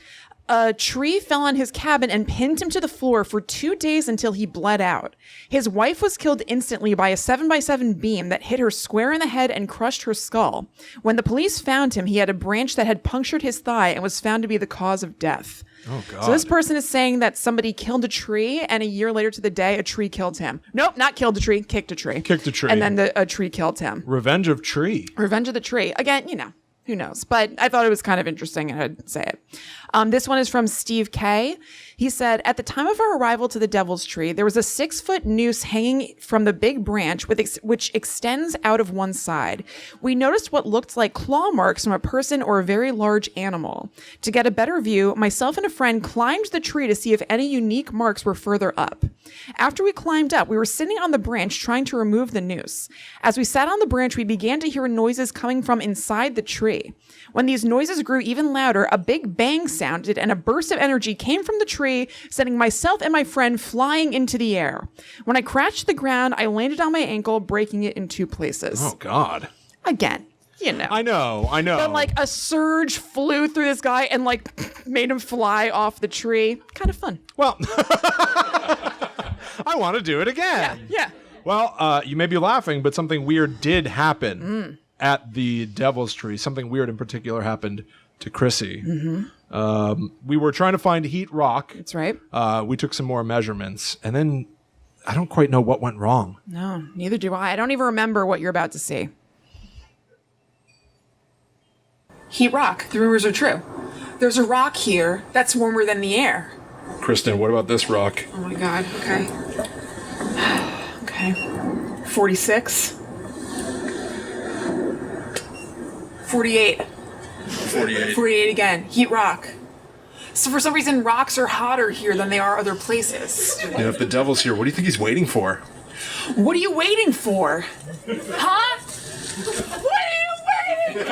S1: a tree fell on his cabin and pinned him to the floor for 2 days until he bled out. His wife was killed instantly by a 7x7 beam that hit her square in the head and crushed her skull. When the police found him, he had a branch that had punctured his thigh and was found to be the cause of death.
S2: Oh, God.
S1: So this person is saying that somebody killed a tree, and a year later to the day, a tree killed him. Nope, not killed a tree, kicked a tree.
S2: Kicked a tree.
S1: And then a tree killed him.
S2: Revenge of Tree.
S1: Revenge of the tree. Again, Who knows? But I thought it was kind of interesting, and I'd say it. This one is from Steve K. He said, at the time of our arrival to the Devil's Tree, there was a 6-foot noose hanging from the big branch which extends out of one side. We noticed what looked like claw marks from a person or a very large animal. To get a better view, myself and a friend climbed the tree to see if any unique marks were further up. After we climbed up, we were sitting on the branch trying to remove the noose. As we sat on the branch, we began to hear noises coming from inside the tree. When these noises grew even louder, a big bang sounded and a burst of energy came from the tree, sending myself and my friend flying into the air. When I crashed to the ground, I landed on my ankle, breaking it in 2 places.
S2: Oh, God.
S1: Again, you know.
S2: I know.
S1: But like a surge flew through this guy and like made him fly off the tree. Kind of fun.
S2: Well, I want to do it again.
S1: Yeah.
S2: Well, you may be laughing, but something weird did happen at the Devil's Tree. Something weird in particular happened to Chrissy. We were trying to find heat rock.
S1: That's right.
S2: We took some more measurements, and then I don't quite know what went wrong.
S1: No, neither do I. I don't even remember what you're about to see.
S5: Heat rock. The rumors are true. There's a rock here that's warmer than the air.
S4: Kristen, what about this rock?
S5: Oh my god. Okay. Okay. 46. 48.
S4: 48.
S5: 48 again. Heat rock. So for some reason, rocks are hotter here than they are other places.
S4: Yeah, if the devil's here, what do you think he's waiting for?
S5: What are you waiting for? Huh? What are you waiting for?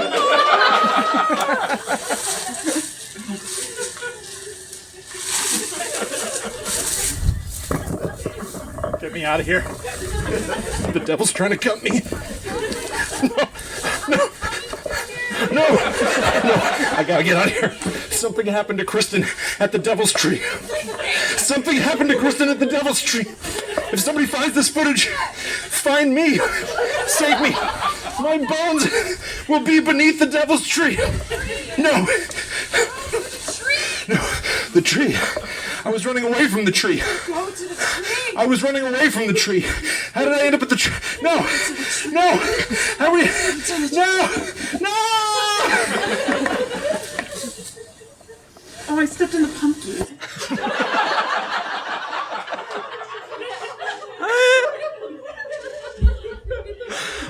S4: Get me out of here. The devil's trying to cut me. No, I gotta get out of here. Something happened to Kristen at the Devil's Tree. Something happened to Kristen at the Devil's Tree. If somebody finds this footage, find me. Save me. My bones will be beneath the Devil's Tree. No. No, the tree. I was running away from the tree.
S5: Go to the tree.
S4: I was running away from the tree. How did I end up at the tree? No! No! How we? No! No!
S5: Oh, I stepped in the pumpkin.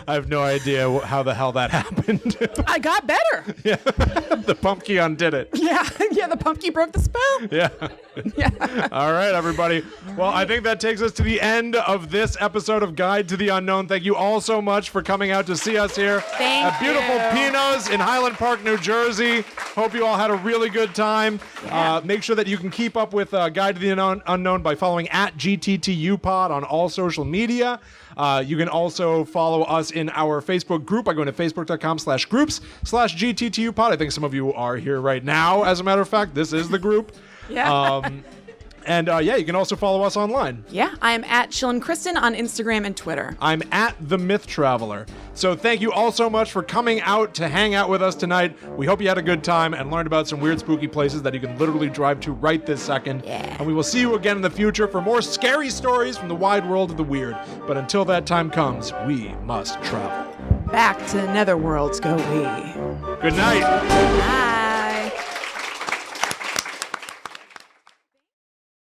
S2: I have no idea how the hell that happened.
S1: I got better.
S2: The pumpkin did it.
S1: Yeah, the pumpkin broke the spell.
S2: Yeah.
S1: Yeah.
S2: All right, everybody. Well, I think that takes us to the end of this episode of Guide to the Unknown. Thank you all so much for coming out to see us here at beautiful Pino's in Highland Park, New Jersey. Hope you all had a really good time. Make sure that you can keep up with Guide to the Unknown by following at GTTU Pod on all social media. You can also follow us in our Facebook group by going to facebook.com/groups/GTTU Pod. I think some of you are here right now. As a matter of fact, this is the group.
S1: Yeah.
S2: And you can also follow us online.
S1: Yeah, I am at Chillin' Kristen on Instagram and Twitter.
S2: I'm at The Myth Traveler. So thank you all so much for coming out to hang out with us tonight. We hope you had a good time and learned about some weird, spooky places that you can literally drive to right this second.
S1: Yeah.
S2: And we will see you again in the future for more scary stories from the wide world of the weird. But until that time comes, we must travel.
S1: Back to the netherworlds go we.
S2: Good night.
S1: Bye.